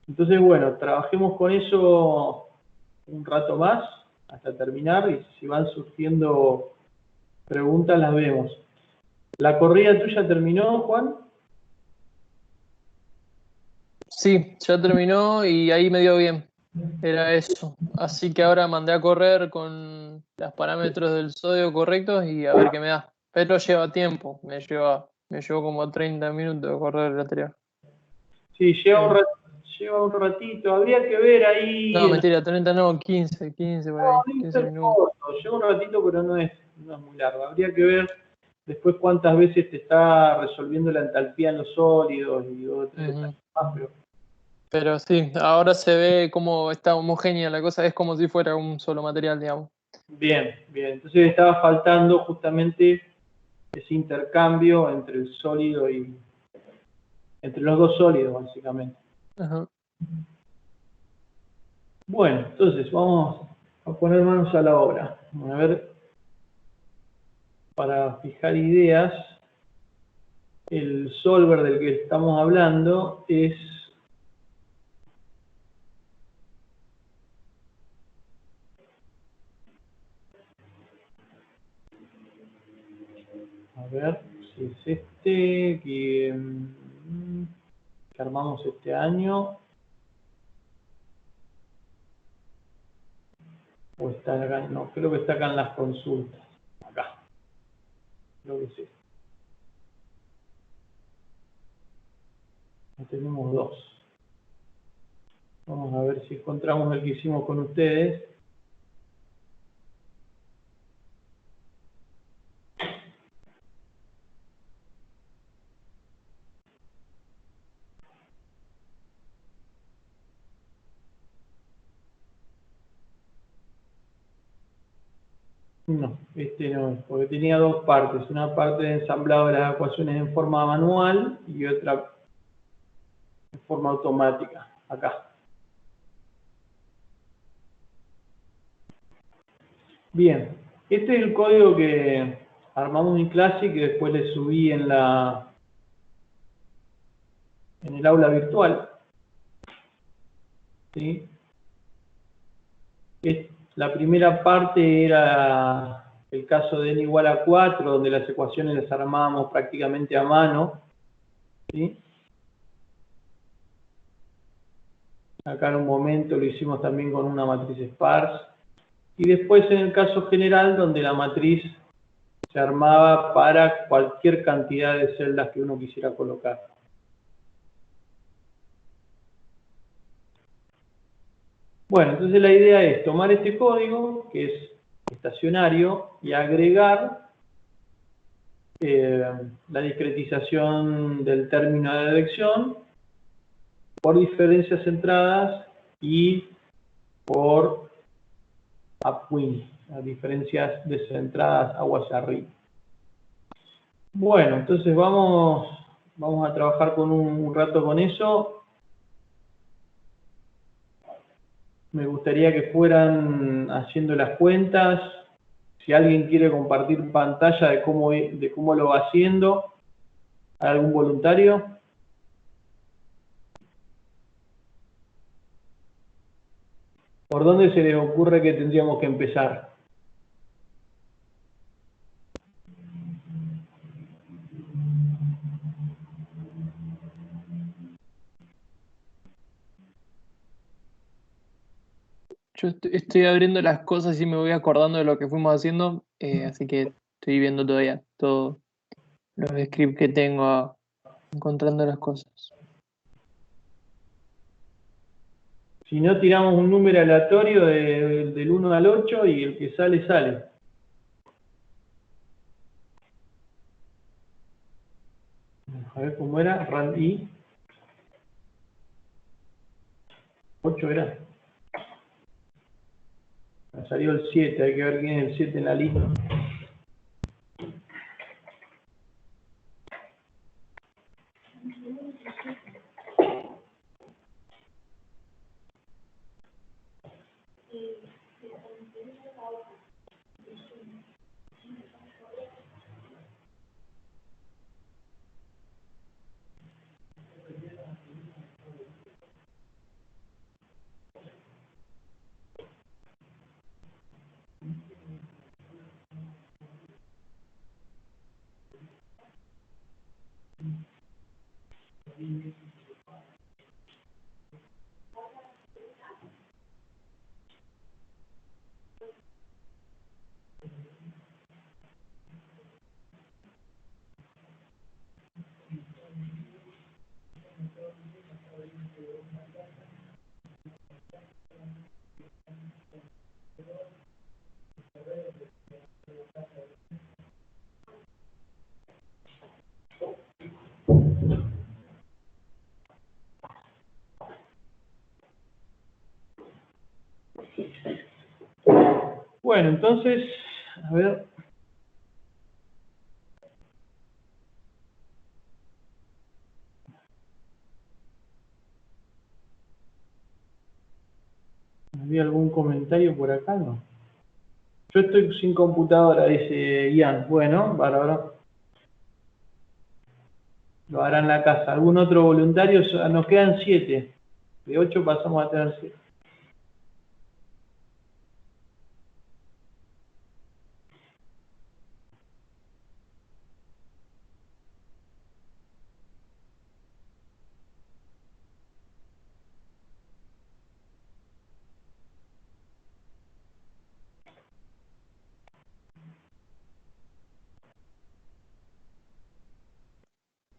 Entonces, bueno, trabajemos con eso un rato más, hasta terminar, y si van surgiendo preguntas las vemos. ¿La corrida tuya terminó, Juan? Sí, ya terminó y ahí me dio bien. Era eso. Así que ahora mandé a correr con los parámetros del sodio correctos y a ver qué me da. Pero lleva tiempo, me llevó como 30 minutos de correr el anterior. Sí, Eh, lleva un ratito. Habría que ver no, ahí. mentira, 30 no, 15 por ahí, No, debe 15 ser minutos. corto. Lleva un ratito, pero no es muy largo. Habría que ver después cuántas veces te está resolviendo la entalpía en los sólidos y otros Ujú. detalles más, pero Pero sí, ahora se ve como está homogénea la cosa, es como si fuera un solo material, digamos. bien, bien. Entonces estaba faltando justamente ese intercambio entre el sólido y entre los dos sólidos, básicamente. Ajá. Bueno, entonces vamos a poner manos a la obra. A ver, para fijar ideas, el solver del que estamos hablando es a ver si es este que armamos este año o está acá, no, creo que está acá en las consultas. Acá, creo que sí. Tenemos dos. Vamos a ver si encontramos el que hicimos con ustedes. No, este no es, porque tenía dos partes. Una parte de ensamblado de las ecuaciones en forma manual y otra en forma automática. Acá. Bien, este es el código que armamos en clase y que después le subí en el aula virtual. ¿Sí? La primera parte era el caso de n igual a 4, donde las ecuaciones las armábamos prácticamente a mano. ¿Sí? Acá en un momento lo hicimos también con una matriz sparse. Y después en el caso general, donde la matriz se armaba para cualquier cantidad de celdas que uno quisiera colocar. Bueno, entonces la idea es tomar este código, que es estacionario, y agregar la discretización del término de elección por diferencias centradas y por upwind, las diferencias descentradas aguas arriba. Bueno, entonces vamos a trabajar con un rato con eso. Me gustaría que fueran haciendo las cuentas. Si alguien quiere compartir pantalla de cómo lo va haciendo, ¿hay algún voluntario? ¿Por dónde se les ocurre que tendríamos que empezar? Yo estoy abriendo las cosas y me voy acordando de lo que fuimos haciendo, así que estoy viendo todavía todos los scripts que tengo, encontrando las cosas. Si no, tiramos un número aleatorio del 1 al 8 y el que sale, sale. A ver cómo era. RAND-I. 8 era. Me salió el 7. Hay que ver quién es el 7 en la lista. Bueno, entonces, a ver. ¿Había algún comentario por acá? No. Yo estoy sin computadora, dice Ian. Bueno, bárbaro. Lo hará en la casa. ¿Algún otro voluntario? Nos quedan 7. De 8 pasamos a tener 7.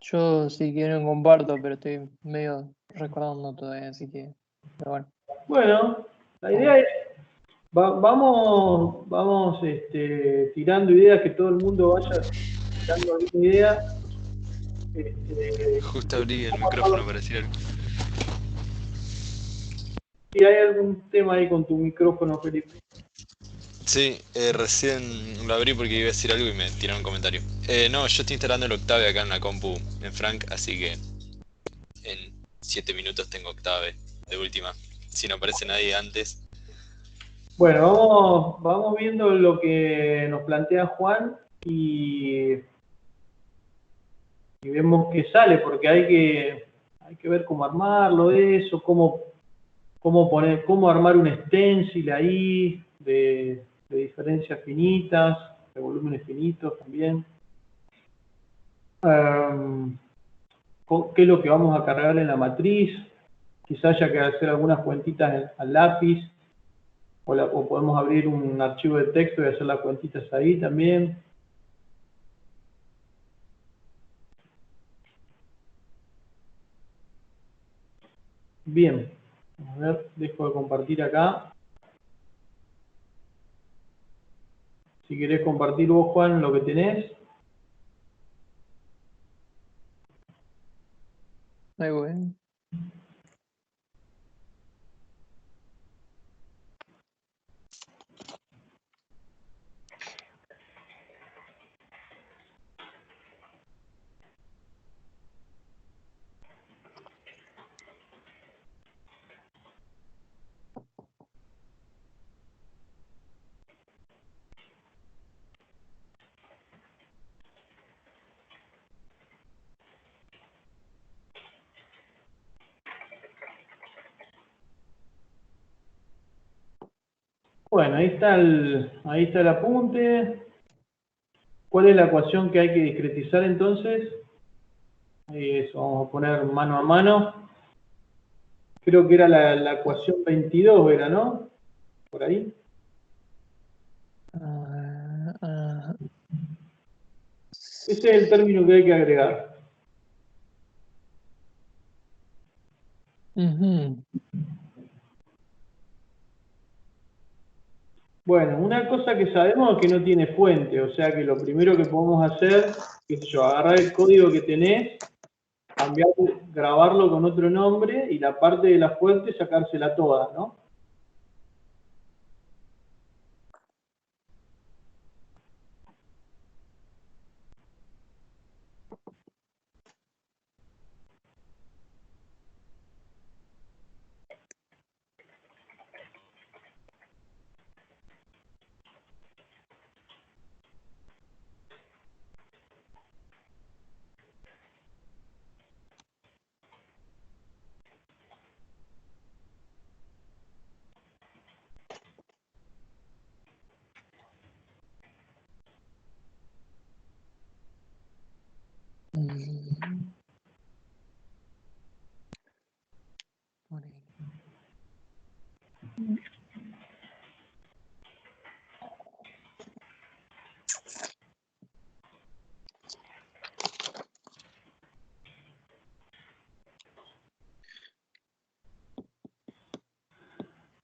Yo si quieren comparto, pero estoy medio recordando todavía, así que. Pero bueno. Bueno, la idea es, vamos tirando ideas, que todo el mundo vaya tirando alguna idea. Justo abrí el micrófono para decir algo. Si hay algún tema ahí con tu micrófono, Felipe. Sí, recién lo abrí porque iba a decir algo y me tiraron un comentario. No, yo estoy instalando el Octave acá en la compu en Frank, así que en 7 minutos tengo Octave de última. Si no aparece nadie antes. Bueno, vamos viendo lo que nos plantea Juan y vemos qué sale, porque hay que ver cómo armarlo eso, cómo armar un stencil ahí de diferencias finitas, de volúmenes finitos también. ¿Qué es lo que vamos a cargar en la matriz? Quizás haya que hacer algunas cuentitas al lápiz, o podemos abrir un archivo de texto y hacer las cuentitas ahí también. Bien, a ver, dejo de compartir acá. Si querés compartir vos, Juan, lo que tenés. Ahí voy. Bueno, ahí está el apunte. ¿Cuál es la ecuación que hay que discretizar entonces? Eso, vamos a poner mano a mano. Creo que era la ecuación 22, ¿era, no? Por ahí. Ese es el término que hay que agregar. Bueno, una cosa que sabemos es que no tiene fuente, o sea que lo primero que podemos hacer, qué sé yo, agarrar el código que tenés, grabarlo con otro nombre y la parte de la fuente sacársela toda, ¿no?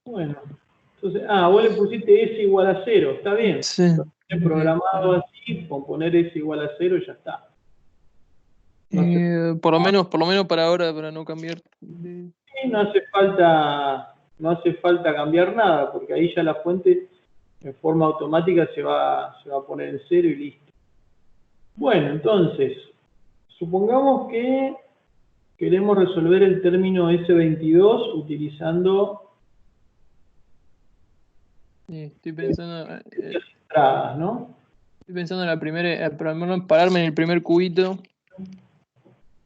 Bueno, entonces, vos le pusiste S igual a 0, está bien. Sí. He programado así, con poner S igual a 0 y ya está. Por lo menos para ahora, para no cambiar. Sí, no hace falta cambiar nada, porque ahí ya la fuente en forma automática se va a poner en 0 y listo. Bueno, entonces, supongamos que queremos resolver el término S22 utilizando Sí, estoy pensando, entradas, ¿no? estoy pensando en la primera, por lo menos pararme en el primer cubito.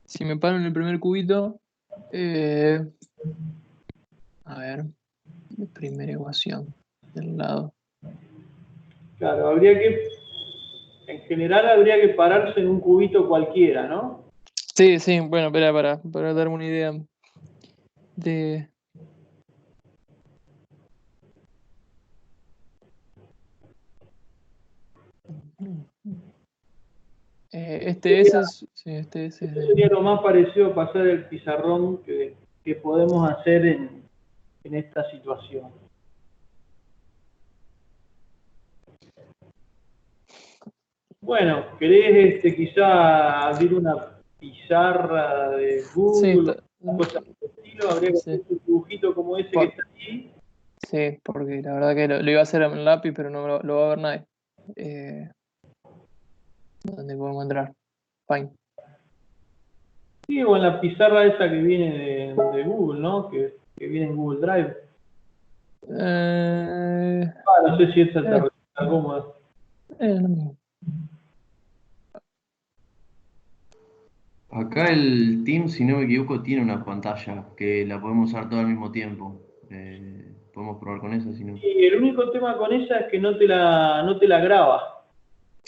Si me paro en el primer cubito, a ver, primera ecuación del lado. Claro, en general habría que pararse en un cubito cualquiera, ¿no? Sí, sí, bueno, espera, para darme una idea de... este S es, sí, este S es Esto de... sería lo más parecido a pasar el pizarrón que podemos hacer en esta situación. Bueno, ¿querés quizá abrir una pizarra de Sí, Google o una cosa por el estilo? Habría que hacer sí, un dibujito como ese que está ahí. sí, porque la verdad que lo iba a hacer en lápiz, pero no lo va a ver nadie. ¿Dónde podemos entrar? Fine. Sí, o en la pizarra esa que viene de Google, ¿no? Que viene en Google Drive. No sé si esa te resulta cómoda. No. Acá el Team, si no me equivoco, tiene una pantalla que la podemos usar todo al mismo tiempo. Podemos probar con esa, si no. Y el único tema con esa es que no te la graba.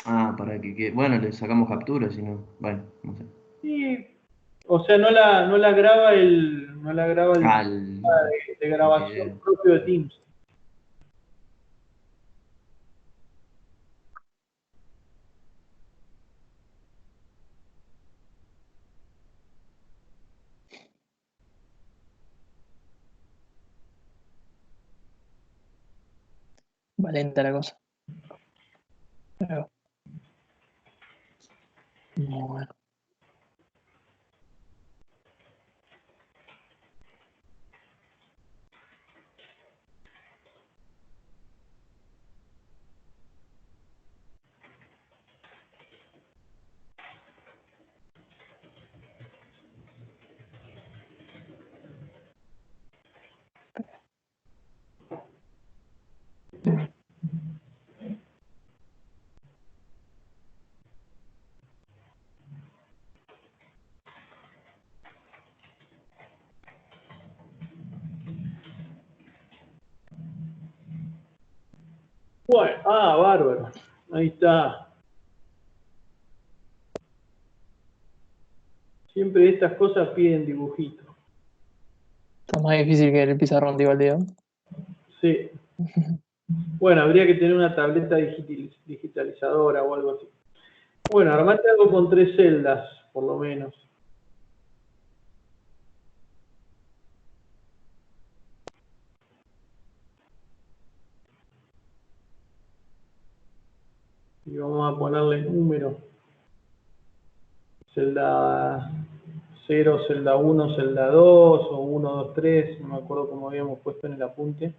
Ah, para que... Bueno, le sacamos captura, si no. Bueno, no sé. Sí, o sea, no la graba el Ah, sistema de grabación video. propio de Teams. Va lenta la cosa. Pero, bueno. Bueno, bárbaro. Ahí está. Siempre estas cosas piden dibujitos. Está más difícil que el pizarrón de Ivaldeo. Sí. Bueno, habría que tener una tableta digitalizadora o algo así. Bueno, armate algo con 3 celdas, por lo menos. Y vamos a ponerle número. Celda 0, celda 1, celda 2, o 1, 2, 3, no me acuerdo cómo habíamos puesto en el apunte.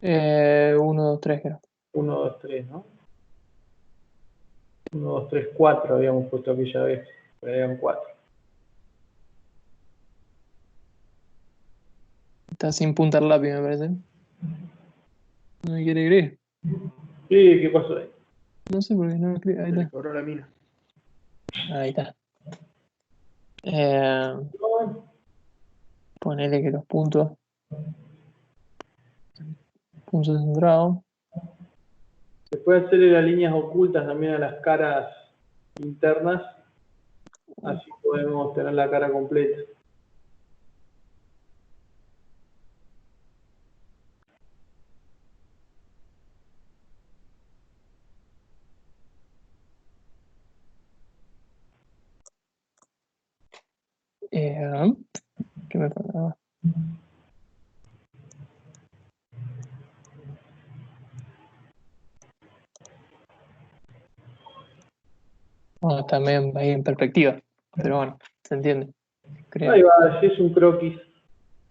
1, 2, 3, creo. 1, 2, 3, ¿no? 1, 2, 3, 4 habíamos puesto aquella vez, pero eran 4. Está sin punta el lápiz, me parece. No me quiere creer. Sí, ¿qué pasó ahí? No sé por qué no me escribe. Ahí Se le está. cobró la mina. Ahí está. No, Ponele que los puntos centrados. se puede hacerle las líneas ocultas también a las caras internas, así podemos tener la cara completa. ¿Qué me falta? Bueno, está medio ahí en perspectiva, pero bueno, se entiende, creo. Ahí va, si es un croquis.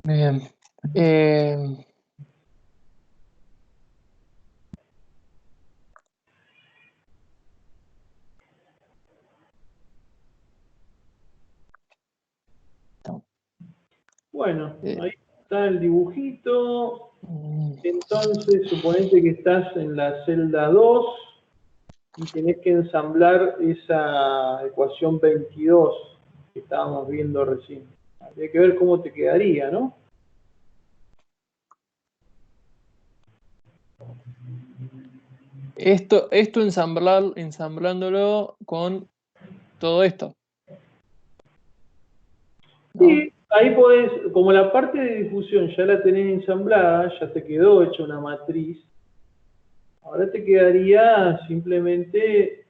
Bien. Bueno, Eh. ahí está el dibujito. Mm, Entonces, suponete que estás en la celda 2 y tenés que ensamblar esa ecuación 22 que estábamos viendo recién. Habría que ver cómo te quedaría, ¿no? Esto ensamblándolo con todo esto, ¿no? Sí, ahí podés, como la parte de difusión ya la tenés ensamblada, ya te quedó hecha una matriz, ahora te quedaría simplemente...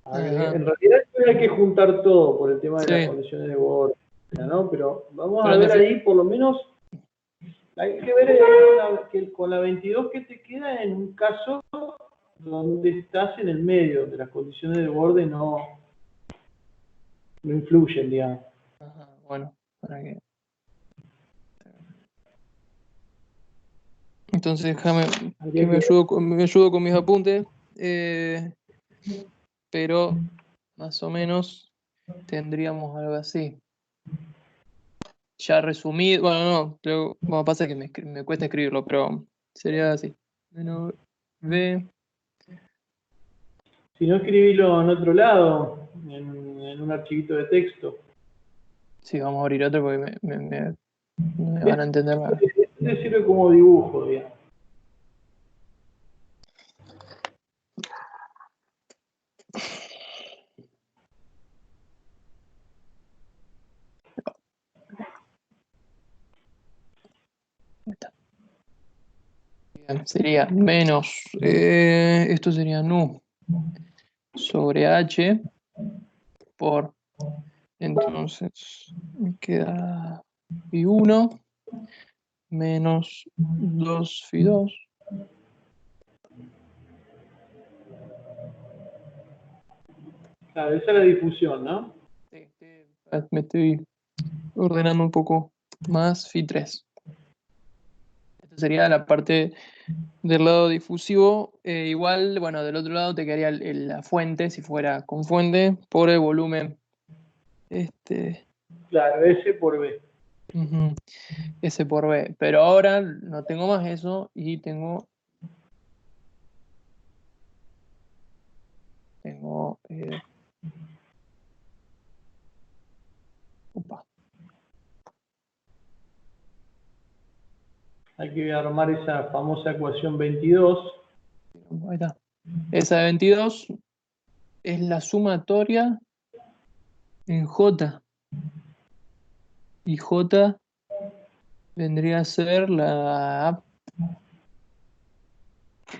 Ajá, En realidad hay que juntar todo por el tema de las sí. condiciones de borde, ¿no? Pero vamos Pero a en ver defi- ahí, por lo menos, hay que ver que con la 22 que te queda en un caso donde estás en el medio, donde las condiciones de borde no influyen, digamos. Ajá, bueno, para que. Entonces déjame que Habría que ver. me ayudo con mis apuntes. eh, pero más o menos tendríamos algo así. Ya resumido, bueno, no, bueno, pasa que me cuesta escribirlo, pero sería así. Menos B, Si no, escribilo en otro lado, en un archivito de texto. sí, vamos a abrir otro porque no me van a Este entender nada. te sirve como dibujo, digamos. Ahí está. Bien, sería menos, esto sería nu sobre H por, entonces, me queda phi1 menos 2 phi2. Claro, esa es la difusión, ¿no? Sí, me estoy ordenando un poco más phi3. Esta sería la parte del lado difusivo. Igual, bueno, del otro lado te quedaría la fuente, si fuera con fuente, por el volumen. Claro, S por B. Ujú, S por B. Pero ahora no tengo más eso y tengo opa, Hay que armar esa famosa ecuación 22. ahí está. Esa de 22 es la sumatoria en J. Y J vendría a ser la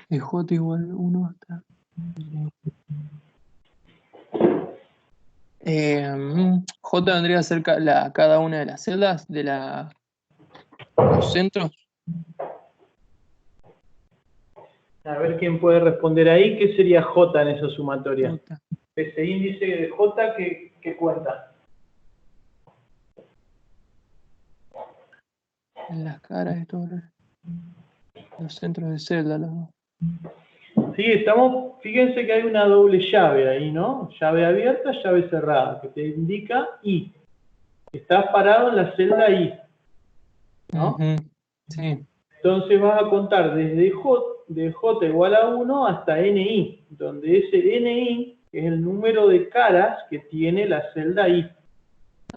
de J igual 1 hasta. J vendría a ser cada una de las celdas de los centros. A ver quién puede responder ahí. ¿Qué sería J en esa sumatoria? J Ese índice de J que cuenta. en las caras de todos los centros de celda. Sí, fíjense que hay una doble llave ahí, ¿no? Llave abierta, llave cerrada, que te indica I. Estás parado en la celda I, ¿no? Ujú, sí. Entonces vas a contar desde de J igual a 1 hasta NI, donde ese NI es el número de caras que tiene la celda I.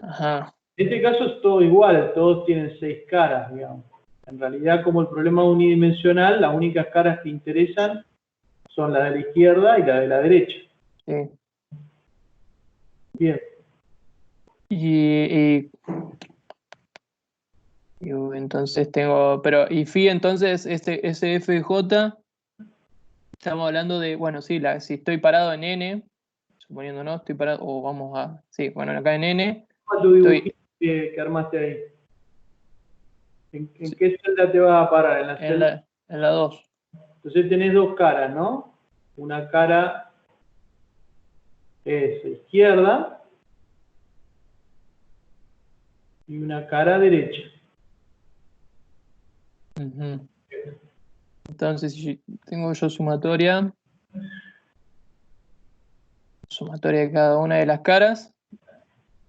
Ajá. En este caso es todo igual, todos tienen 6 caras, digamos. En realidad, como el problema es unidimensional, las únicas caras que interesan son la de la izquierda y la de la derecha. Sí. Bien. Y entonces pero y phi entonces ese f de j, estamos hablando de, bueno, sí, si estoy parado en n, suponiendo no, estoy parado, o vamos a, sí, bueno, acá en n, ¿Cuál es tu estoy dibujito que armaste ahí? ¿En sí, qué celda te vas a parar? En la en celda. la 2. Entonces tenés dos caras, ¿no? Una cara es izquierda y una cara derecha. Ujú. Entonces, si tengo yo sumatoria de cada una de las caras,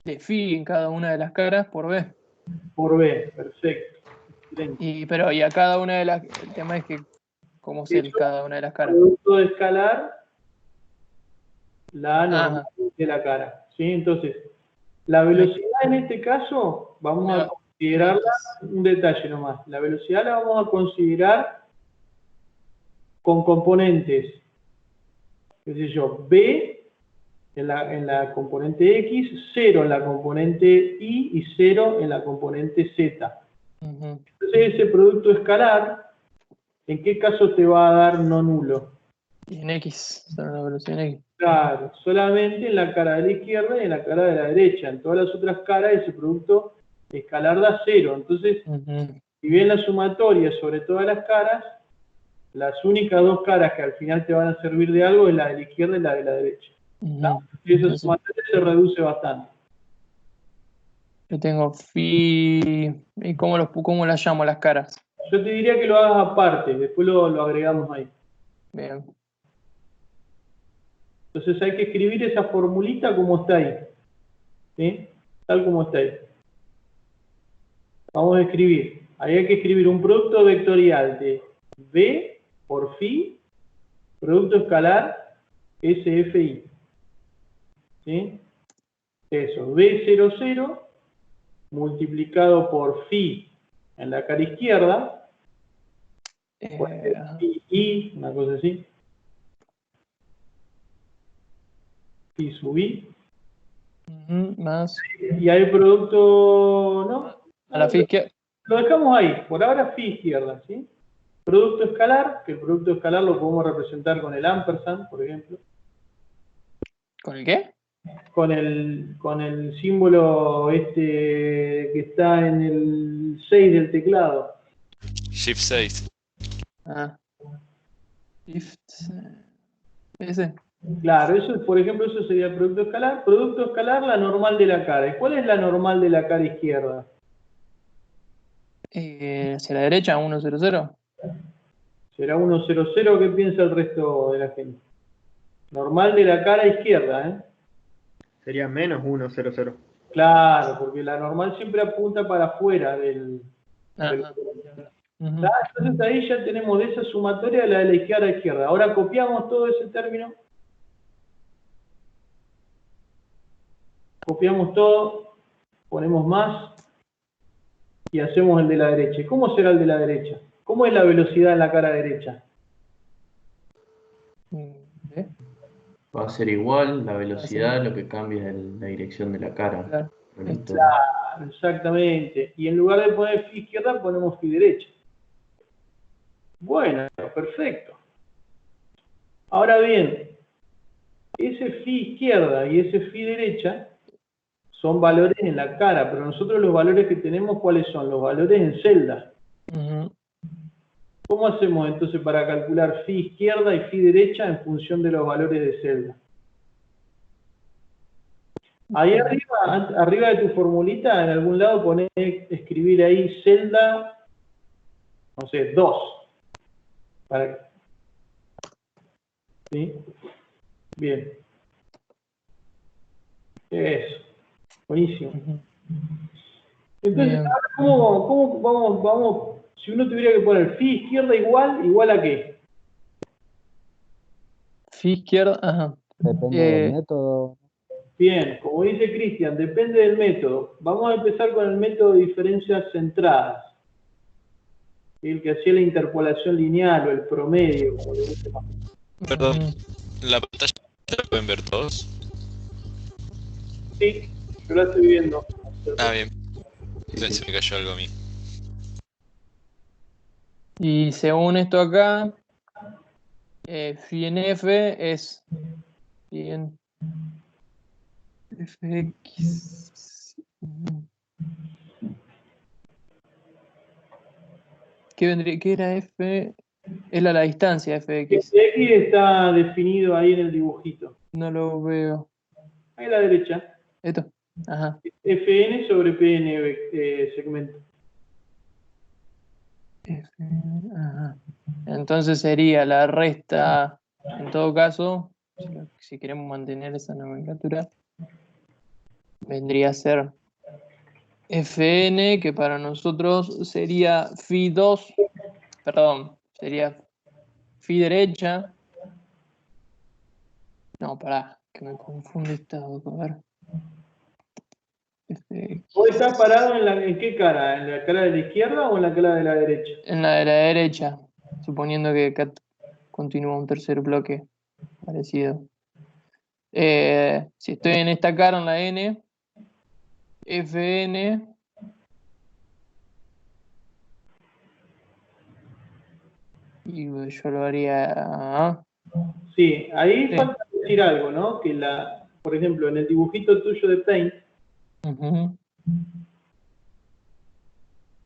de phi en cada una de las caras por B. Por B, perfecto. Excelente. Pero a cada una de las... El tema es que, ¿cómo es cada una de las caras? Producto de escalar la normal Ajá. de la cara. ¿Sí? Entonces, la velocidad en este caso, vamos a considerarla, un detalle nomás, la velocidad la vamos a considerar con componentes, qué sé yo, B en la componente X, 0 en la componente Y y 0 en la componente Z. Entonces ese producto escalar, ¿en qué caso te va a dar no nulo? Y en X, solo la velocidad en X. Claro, solamente en la cara de la izquierda y en la cara de la derecha. En todas las otras caras ese producto escalar da 0. Entonces, si bien la sumatoria sobre todas las caras, las únicas dos caras que al final te van a servir de algo es la de la izquierda y la de la derecha. Y esa sumatoria se reduce bastante. Yo tengo phi... ¿Y cómo las llamo las caras? Yo te diría que lo hagas aparte, después lo agregamos ahí. Bien. Entonces hay que escribir esa formulita como está ahí. ¿Sí? Tal como está ahí. Vamos a escribir. Ahí hay que escribir un producto vectorial de B por phi, producto escalar SFI. ¿Sí? Eso, B00 multiplicado por phi en la cara izquierda, phi I, una cosa así, phi sub I, más y hay producto, ¿no? a la phi izquierda. Lo dejamos ahí, por ahora phi izquierda, ¿sí? Producto escalar, que el producto escalar lo podemos representar con el ampersand, por ejemplo. ¿Con el qué? Con el símbolo este que está en el 6 del teclado. Shift 6. Shift. Ese. Claro, eso, por ejemplo, eso sería el producto escalar. Producto escalar, la normal de la cara. ¿Y cuál es la normal de la cara izquierda? Hacia la derecha, 1, 0, 0. Será 1, 0, 0. ¿Qué piensa el resto de la gente? Normal de la cara izquierda, ¿eh? Sería menos 1, 0, 0. Claro, porque la normal siempre apunta para afuera del... Entonces ahí ya tenemos de esa sumatoria la de la izquierda a izquierda. Ahora copiamos todo ese término. Copiamos todo, ponemos más y hacemos el de la derecha. ¿Y cómo será el de la derecha? ¿Cómo es la velocidad en la cara derecha? Va a ser igual la velocidad, lo que cambia es la dirección de la cara. Claro, exactamente. Y en lugar de poner phi izquierda, ponemos phi derecha. Bueno, perfecto. Ahora bien, ese phi izquierda y ese phi derecha son valores en la cara, pero nosotros los valores que tenemos, ¿cuáles son? Los valores en celda. ¿Cómo hacemos entonces para calcular phi izquierda y phi derecha en función de los valores de celda? Ahí arriba de tu formulita, en algún lado ponés, escribir ahí celda, no sé, 2. ¿Sí? Bien. Eso. Buenísimo. Entonces, ¿cómo vamos? Si uno tuviera que poner phi izquierda igual a qué? Phi izquierda, Depende del método. Bien, como dice Cristian, depende del método. Vamos a empezar con el método de diferencias centradas. El que hacía la interpolación lineal o el promedio, como le gusta más. Perdón, ¿la pantalla la pueden ver todos? Sí, yo la estoy viendo. Ah, bien. Se me cayó algo a mí. Y según esto acá, phi en F es phi en Fx. ¿Qué era F? Es la distancia Fx. Fx está definido ahí en el dibujito. No lo veo. Ahí a la derecha. Esto. Ajá. Fn sobre Pn segmento. Ajá. Entonces sería la resta, en todo caso, si queremos mantener esa nomenclatura, vendría a ser Fn, que para nosotros sería Φ2, perdón, sería Φ derecha. No, pará, que me confunde esta, a ver. ¿Vos estás parado en qué cara? ¿En la cara de la izquierda o en la cara de la derecha? En la de la derecha, suponiendo que acá continúa un tercer bloque parecido. Si estoy en esta cara, en la N, Fn, y yo lo haría. Sí, ahí Sí. falta decir algo, ¿no? Que por ejemplo, en el dibujito tuyo de Paint, Ujú.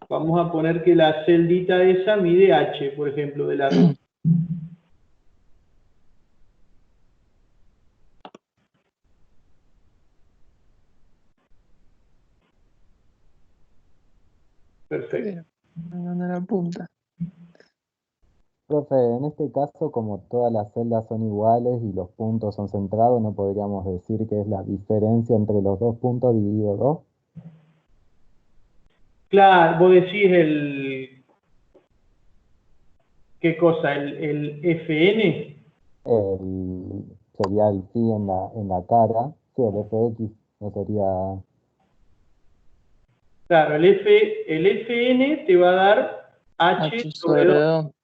vamos a poner que la celdita esa mide H, por ejemplo, de largo. Perfecto. ¿Dónde la punta? Profe, en este caso, como todas las celdas son iguales y los puntos son centrados, ¿no podríamos decir que es la diferencia entre los dos puntos dividido 2? Claro, vos decís ¿qué cosa? ¿El FN? Sería el phi en la cara. Sí, el fx no sería... Claro, el FN te va a dar H sobre 2. 2.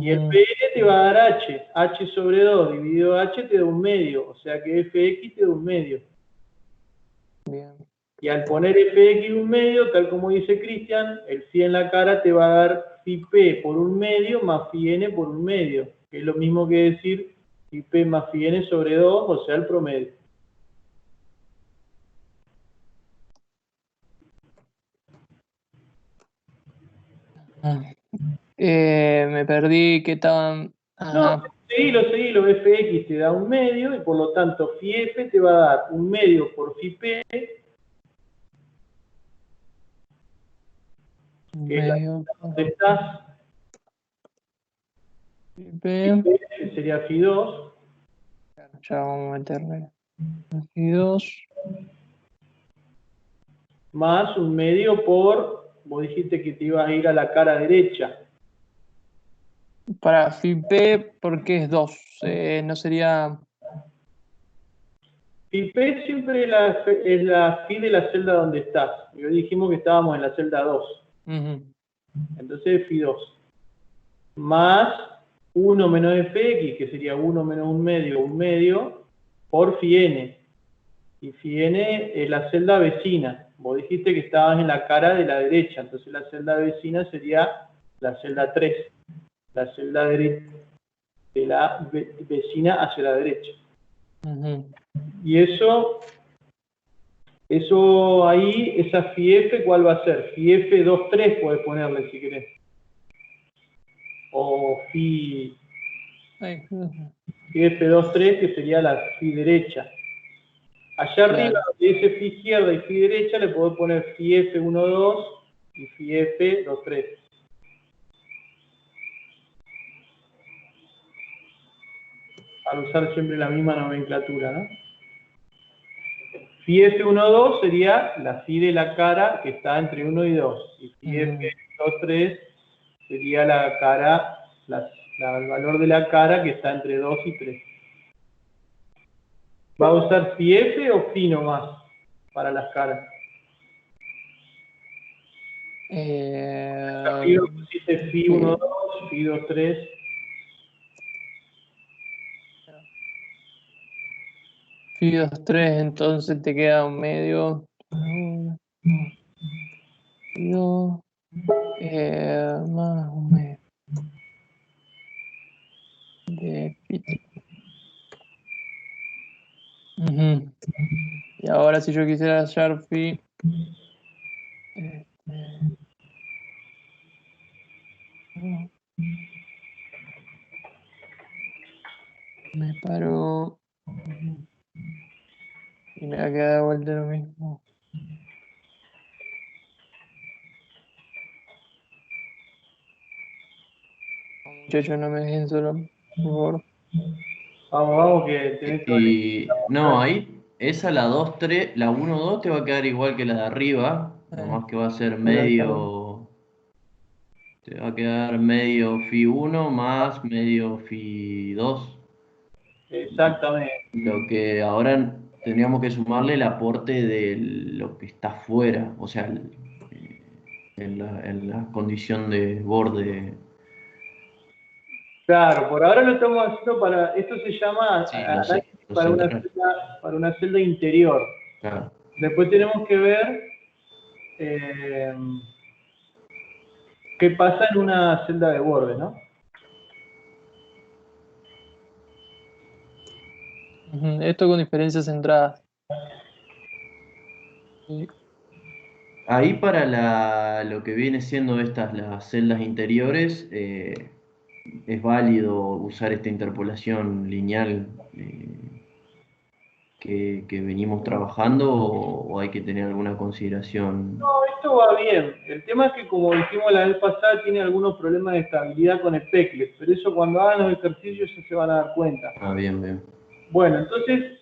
Y el PN te va a dar H. H sobre 2 dividido H te da un medio. O sea que FX te da un medio. Bien. Y al poner FX un medio, tal como dice Cristian, el phi en la cara te va a dar phi P por un medio más phi N por un medio. Que es lo mismo que decir phi P más phi N sobre 2, o sea, el promedio. Me perdí que estaban. No, Ajá. seguilo, Fx te da un medio y por lo tanto phi F te va a dar un medio por phi P, que es la Medio. donde estás, P. que sería phi 2, Ya vamos a meterle. Y 2. más un medio por, vos dijiste que te ibas a ir a la cara derecha. Para phi P, porque es 2. No sería. Phi P siempre es la phi de la celda donde estás. Y hoy dijimos que estábamos en la celda 2. Ujú. Entonces phi 2. Más 1 menos Fx, que sería 1 menos un medio, por phi N. Y phi N es la celda vecina. Vos dijiste que estabas en la cara de la derecha, entonces la celda vecina sería la celda 3, la celda de la vecina hacia la derecha. Ujú. Y eso ahí, esa phi F, ¿cuál va a ser? Phi F 2,3 puedes ponerle si querés. O phi Ay, F 2,3, que sería la phi derecha. Allá arriba, claro. donde dice phi izquierda y phi derecha, le podés poner phi F 1,2 y phi F 2,3. Al usar siempre la misma nomenclatura, ¿no? Phi F1,2 sería la phi de la cara que está entre 1 y 2. Y phi F2,3 sería la cara, el valor de la cara que está entre 2 y 3. ¿Va a usar phi F o phi nomás para las caras? Arriba pusiste phi 1,2, phi 2,3. Phi 2,3, entonces te queda un medio. Phi 2, más un medio de phi. Ujú. Y ahora si yo quisiera hallar phi, me paro y me va a quedar de vuelta lo mismo. Muchachos, no me dejen solo, por favor. Vamos, que tenés que... No, ahí Esa, la 2, 3, la 1, 2 te va a quedar igual que la de arriba, nomás que va a ser medio, te va a quedar medio Fi 1 más medio Fi 2. Exactamente. Lo que ahora tendríamos que sumarle el aporte de lo que está fuera, o sea, en la condición de borde. Claro, por ahora lo estamos haciendo para, esto se llama Sí, análisis lo central. para una celda interior. Claro. Después tenemos que ver eh, qué pasa en una celda de borde, ¿no? Esto con diferencias centradas. Sí. Ahí para lo que viene siendo estas, las celdas interiores, es válido usar esta interpolación lineal que venimos trabajando o hay que tener alguna consideración. No, esto va bien. El tema es que, como dijimos la vez pasada, tiene algunos problemas de estabilidad con el Peclet, pero eso cuando hagan los ejercicios ya se van a dar cuenta. Ah, bien, bien. Bueno, entonces,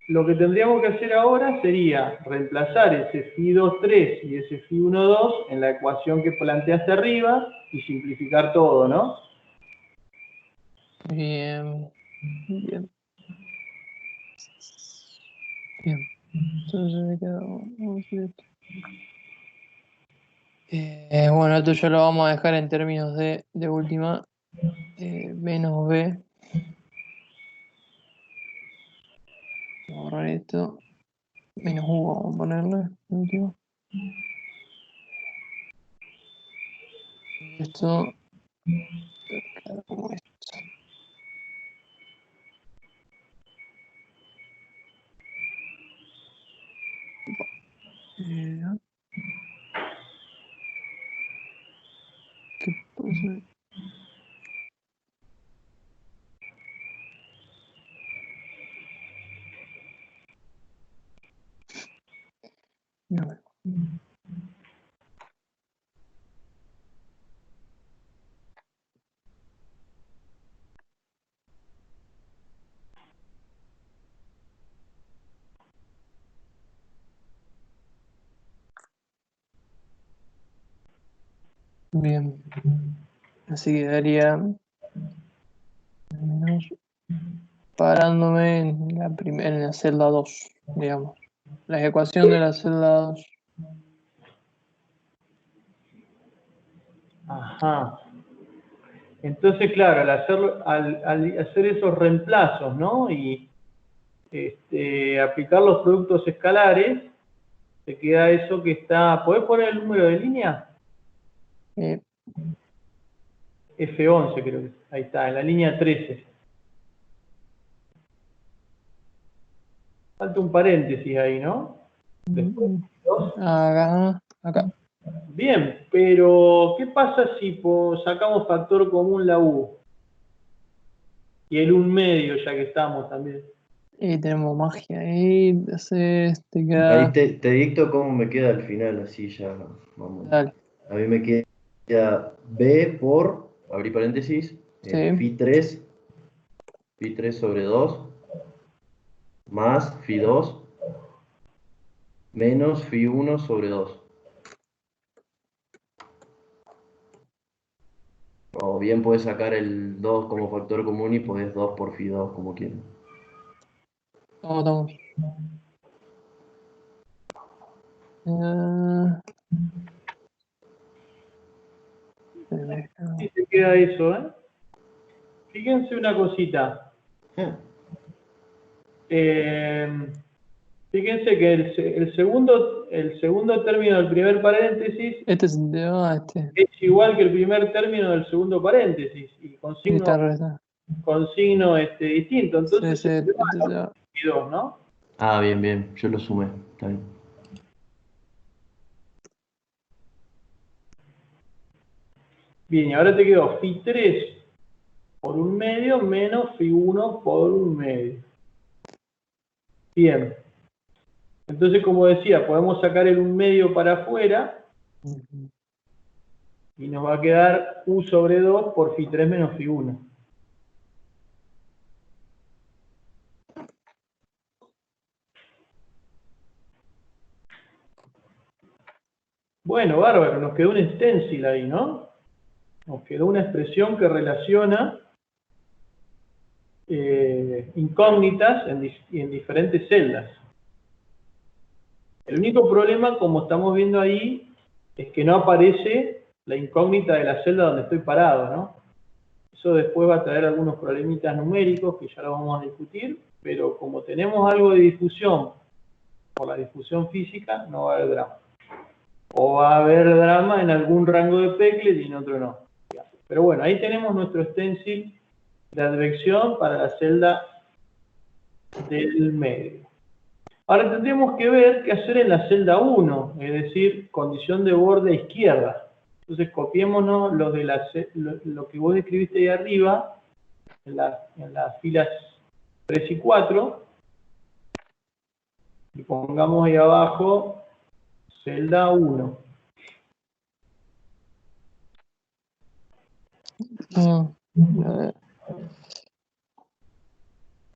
lo que tendríamos que hacer ahora sería reemplazar ese Φ2,3 y ese Φ1,2 en la ecuación que planteaste arriba y simplificar todo, ¿no? Bien. Bien. Bien. Entonces me queda. Vamos a hacer esto. Bueno, esto ya lo vamos a dejar en términos de última. Menos B. Vamos a borrar esto. Menos U vamos a ponerle. Último. Y esto. Queda como esto. Eh, ¿Qué pasa? No. Bien. Así quedaría menos parándome en la celda 2, digamos. La ecuación de la celda 2. Ajá. Entonces, claro, al hacer esos reemplazos, ¿no? Y aplicar los productos escalares, te queda eso que está... ¿Podés poner el número de línea? Eh, F11 creo que ahí está, en la línea 13. Falta un paréntesis ahí, ¿no? Después, dos. acá. Bien, pero ¿qué pasa si sacamos factor común la U? Y el 1/2, ya que estamos también. Y tenemos magia ahí. Entonces te Ahí queda. te dicto cómo me queda al final, así ya vamos. Dale. A mí me queda B por, abrí paréntesis, Sí. Fi3 sobre 2 más Fi2 menos Fi1 sobre 2. O bien puedes sacar el 2 como factor común y podés 2 por Fi2 como quieras. Vamos. Eh, Y te queda eso, ¿eh? Fíjense una cosita. Fíjense que el segundo término del primer paréntesis Este es este. es igual que el primer término del segundo paréntesis y con Sí, signo, está. distinto. Entonces Sí, se este se van va. los 22, ¿no? Ah, bien, bien, yo lo sumé, está bien. Bien, y ahora te quedó Fi3 por 1/2 menos Fi1 por 1/2. Bien. Entonces, como decía, podemos sacar el 1/2 para afuera y nos va a quedar U sobre 2 por Fi3 menos Fi1. Bueno, bárbaro, nos quedó un stencil ahí, ¿no? Nos quedó una expresión que relaciona incógnitas en diferentes celdas. El único problema, como estamos viendo ahí, es que no aparece la incógnita de la celda donde estoy parado, ¿no? Eso después va a traer algunos problemitas numéricos que ya lo vamos a discutir, pero como tenemos algo de difusión por la difusión física, no va a haber drama. O va a haber drama en algún rango de Peclet y en otro no. Pero bueno, ahí tenemos nuestro stencil de advección para la celda del medio. Ahora tendremos que ver qué hacer en la celda 1, es decir, condición de borde izquierda. Entonces copiémonos lo que vos escribiste ahí arriba, en las filas 3 y 4, y pongamos ahí abajo celda 1.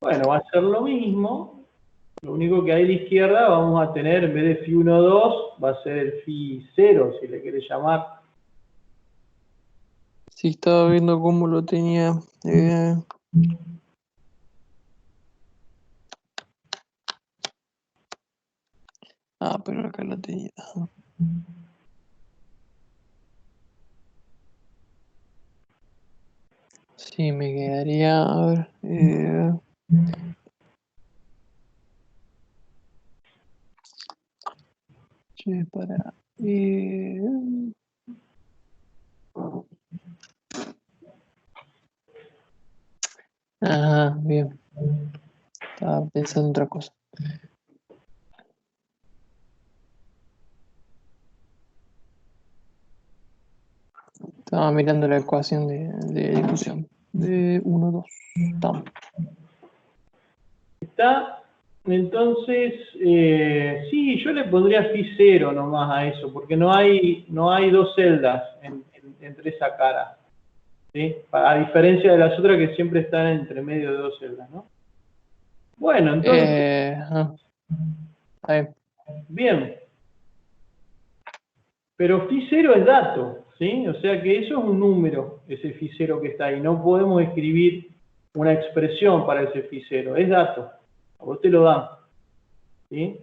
Bueno, va a ser lo mismo. Lo único que ahí a la izquierda vamos a tener, en vez de Fi 1, 2, va a ser el Fi 0, si le querés llamar. Sí, estaba viendo cómo lo tenía. Pero acá lo tenía. Sí, me quedaría, a ver. Para. Ajá, bien. Estaba pensando en otra cosa. Estaba mirando la ecuación de difusión. De 1, 2. Estamos. Está, entonces, sí, yo le pondría Fi 0 nomás a eso, porque no hay dos celdas entre esa cara. ¿Sí? A diferencia de las otras que siempre están entre medio de dos celdas, ¿no? Bueno, entonces, Ahí. bien. Pero Fi 0 es dato, ¿sí? O sea que eso es un número, ese Fi 0 que está ahí. No podemos escribir una expresión para ese Fi 0, es dato. A vos te lo dan, ¿sí?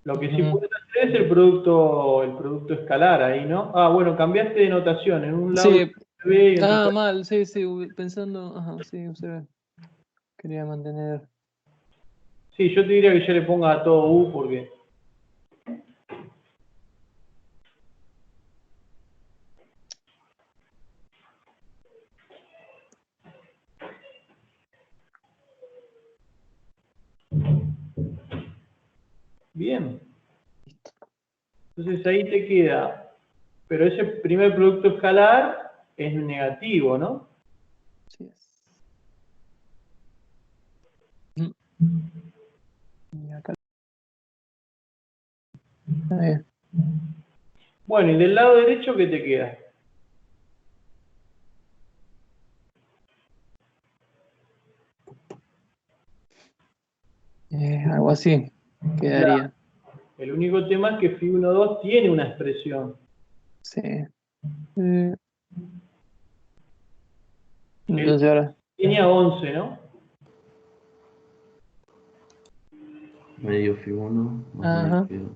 Lo que sí puedes hacer es el producto escalar ahí, ¿no? Bueno, cambiaste de notación. En un lado Sí. B y en otro Mal, sí, pensando, ajá, sí, o sea, quería mantener. Sí, yo te diría que ya le pongas a todo U porque... Bien. Entonces ahí te queda. Pero ese primer producto escalar es negativo, ¿no? Sí. Y acá. Bueno, y del lado derecho, ¿qué te queda? Algo así quedaría. Claro. El único tema es que Fi 1, 2 tiene una expresión. Sí. Entonces ahora. Tenía 11, ¿no? Medio Fi 1 más Ajá. medio Fi 2.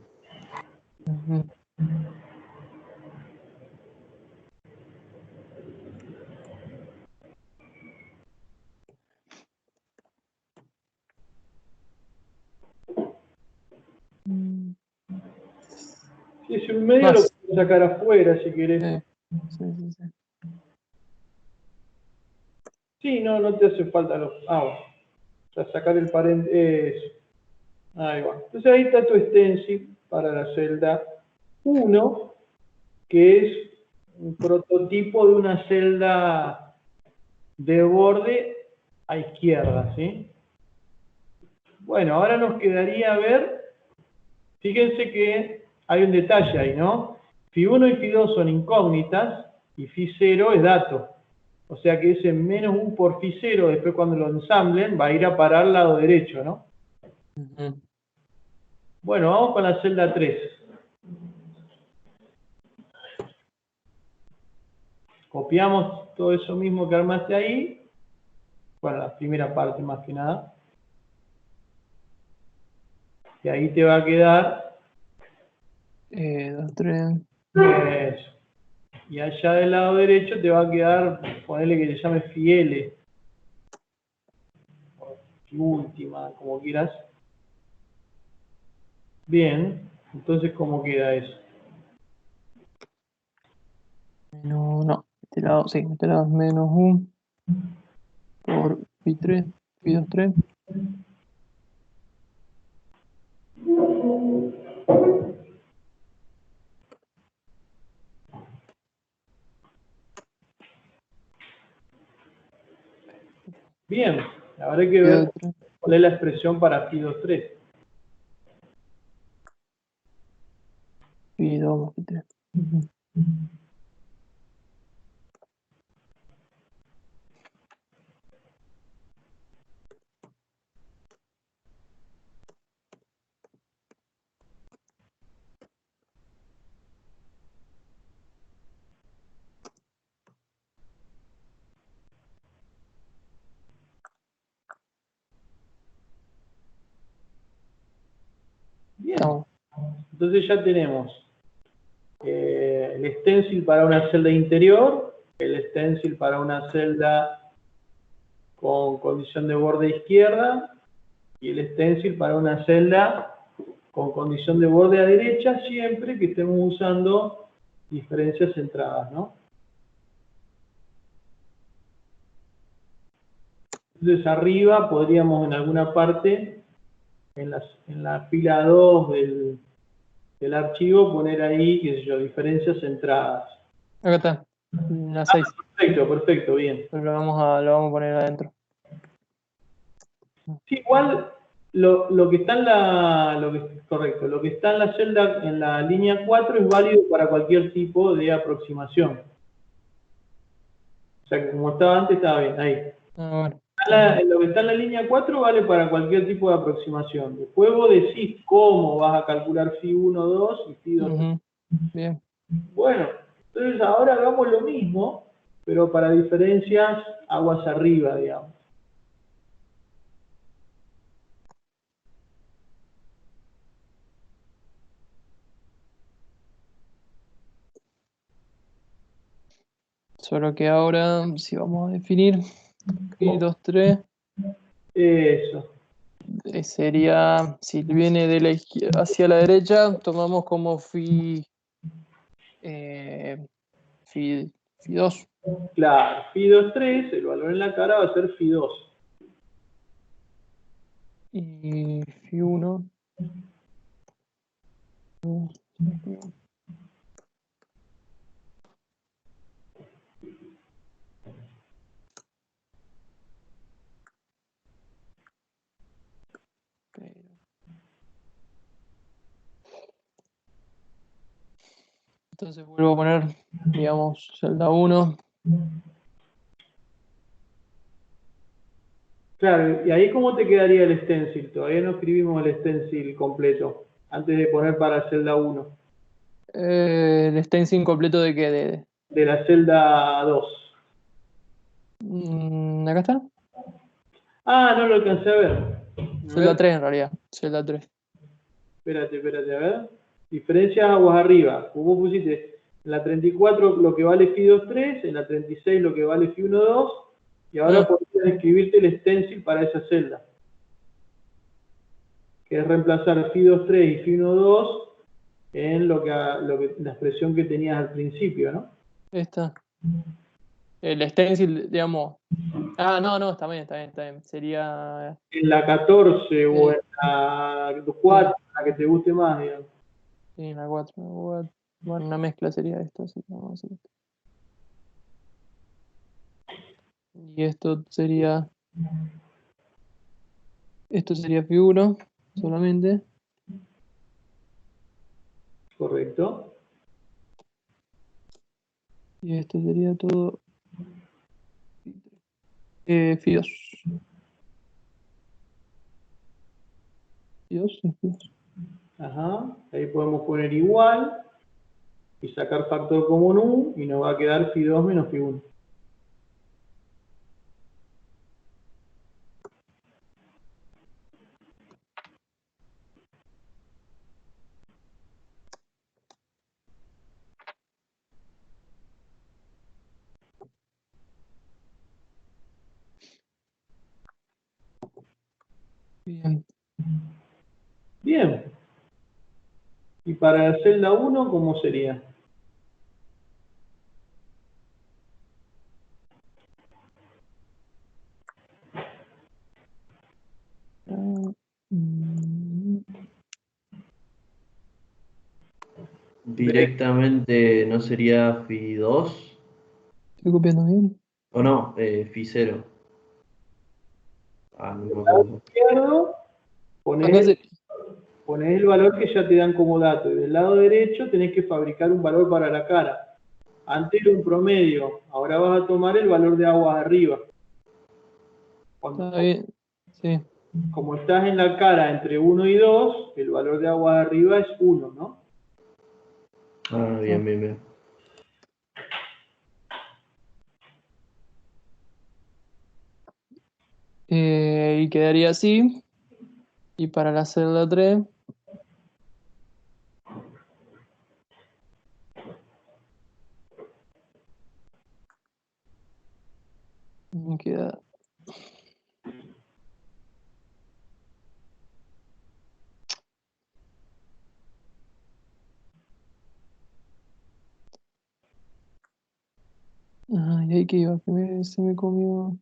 Ujú. Si es un medio, lo puedes sacar afuera si querés. Sí. Sí, no te hace falta los... bueno. O sea, sacar el paréntesis. Ahí va. Entonces ahí está tu stencil para la celda 1, que es un prototipo de una celda de borde a izquierda, ¿sí? Bueno, ahora nos quedaría ver, fíjense que hay un detalle ahí, ¿no? Fi 1 y Fi 2 son incógnitas y Fi 0 es dato. O sea que ese menos 1 por Fi 0, después cuando lo ensamblen, va a ir a parar al lado derecho, ¿no? Bueno, vamos con la celda 3. Copiamos todo eso mismo que armaste ahí. Bueno, la primera parte más que nada. Y ahí te va a quedar 2, 3. eso. Y allá del lado derecho te va a quedar, ponele que te llame Fiele. O última, como quieras. Bien, entonces ¿cómo queda eso? No, este lado, sí, este lado es menos 1 por phi 3, phi 2, 3. Bien, habrá que ver cuál es la expresión para phi 2, 3. Phi 2, phi 3. Bien, entonces ya tenemos el stencil para una celda interior, el stencil para una celda con condición de borde izquierda y el stencil para una celda con condición de borde a derecha, siempre que estemos usando diferencias centradas, ¿no? Entonces arriba podríamos en alguna parte, en la fila 2 del archivo, poner ahí, qué sé yo, diferencias centradas. Acá está, la 6. Perfecto, perfecto, bien. Pero lo vamos a poner adentro. Sí, igual lo que está en correcto, lo que está en la celda, en la línea 4 es válido para cualquier tipo de aproximación. O sea que como estaba antes, estaba bien, ahí. Bueno. Lo que está en la línea 4 vale para cualquier tipo de aproximación. Después vos decís cómo vas a calcular phi 1, 2 y phi 2. Bien. Bueno, entonces ahora hagamos lo mismo, pero para diferencias aguas arriba, digamos. Solo que ahora, si vamos a definir phi 2, 3, Eso. sería, si viene de la izquierda hacia la derecha, tomamos como phi 2. Claro, phi 2, 3, el valor en la cara va a ser phi 2. Y phi 1. Entonces vuelvo a poner, digamos, celda 1. Claro, y ahí ¿cómo te quedaría el stencil? Todavía no escribimos el stencil completo, antes de poner para celda 1. El stencil completo de qué? De la celda 2. Acá está. Ah, no lo alcancé a ver. A Celda ver, 3 en realidad. Celda 3. espérate, a ver. Diferencias aguas arriba. Como vos pusiste en la 34 lo que vale phi 2, 3, en la 36 lo que vale phi 1, 2, y ahora podrías escribirte el stencil para esa celda. Que es reemplazar phi 2, 3 y phi 1, 2 en la expresión que tenías al principio, ¿no? Esta. El stencil, digamos. Ah, no, está bien. Sería. En la 14 o en la 4, la que te guste más, digamos. Sí, la 4. Bueno, una mezcla sería esto, así que vamos a hacer esto. Y esto sería phi 1 solamente. Correcto. Y esto sería todo phi 2. Phi 2, sí, phi 2. Ajá. Ahí podemos poner igual y sacar factor común U y nos va a quedar phi2 menos phi1. Bien. Bien. Y para la celda 1, ¿cómo sería? Directamente no sería Phi2, ¿Estoy copiando bien? o no, Phi0. No me Del lado acuerdo. izquierdo, Acá ponés el valor que ya te dan como dato. Y del lado derecho tenés que fabricar un valor para la cara. Antes era un promedio, ahora vas a tomar el valor de aguas arriba. está bien. Sí. Como estás en la cara entre 1 y 2, el valor de aguas arriba es 1, ¿no? Bien, bien, bien. Y quedaría así. Y para la celda 3, me queda. Ay, ahí que iba, se me comió.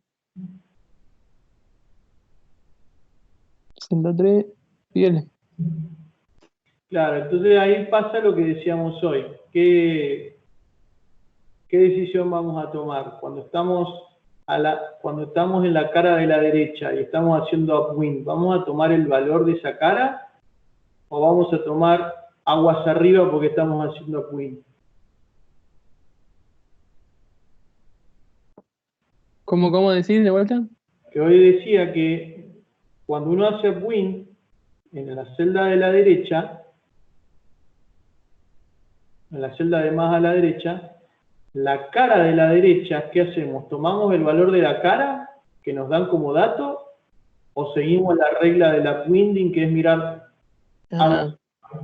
Celda 3, fieles. Claro, entonces ahí pasa lo que decíamos hoy. ¿Qué decisión vamos a tomar? Cuando estamos en la cara de la derecha y estamos haciendo upwind, ¿vamos a tomar el valor de esa cara? ¿O vamos a tomar aguas arriba porque estamos haciendo upwind? ¿Cómo decís de vuelta? Que hoy decía que cuando uno hace upwind, en la celda de la derecha, en la celda de más a la derecha, la cara de la derecha, ¿qué hacemos? ¿Tomamos el valor de la cara que nos dan como dato o seguimos la regla del upwinding que es mirar Ah,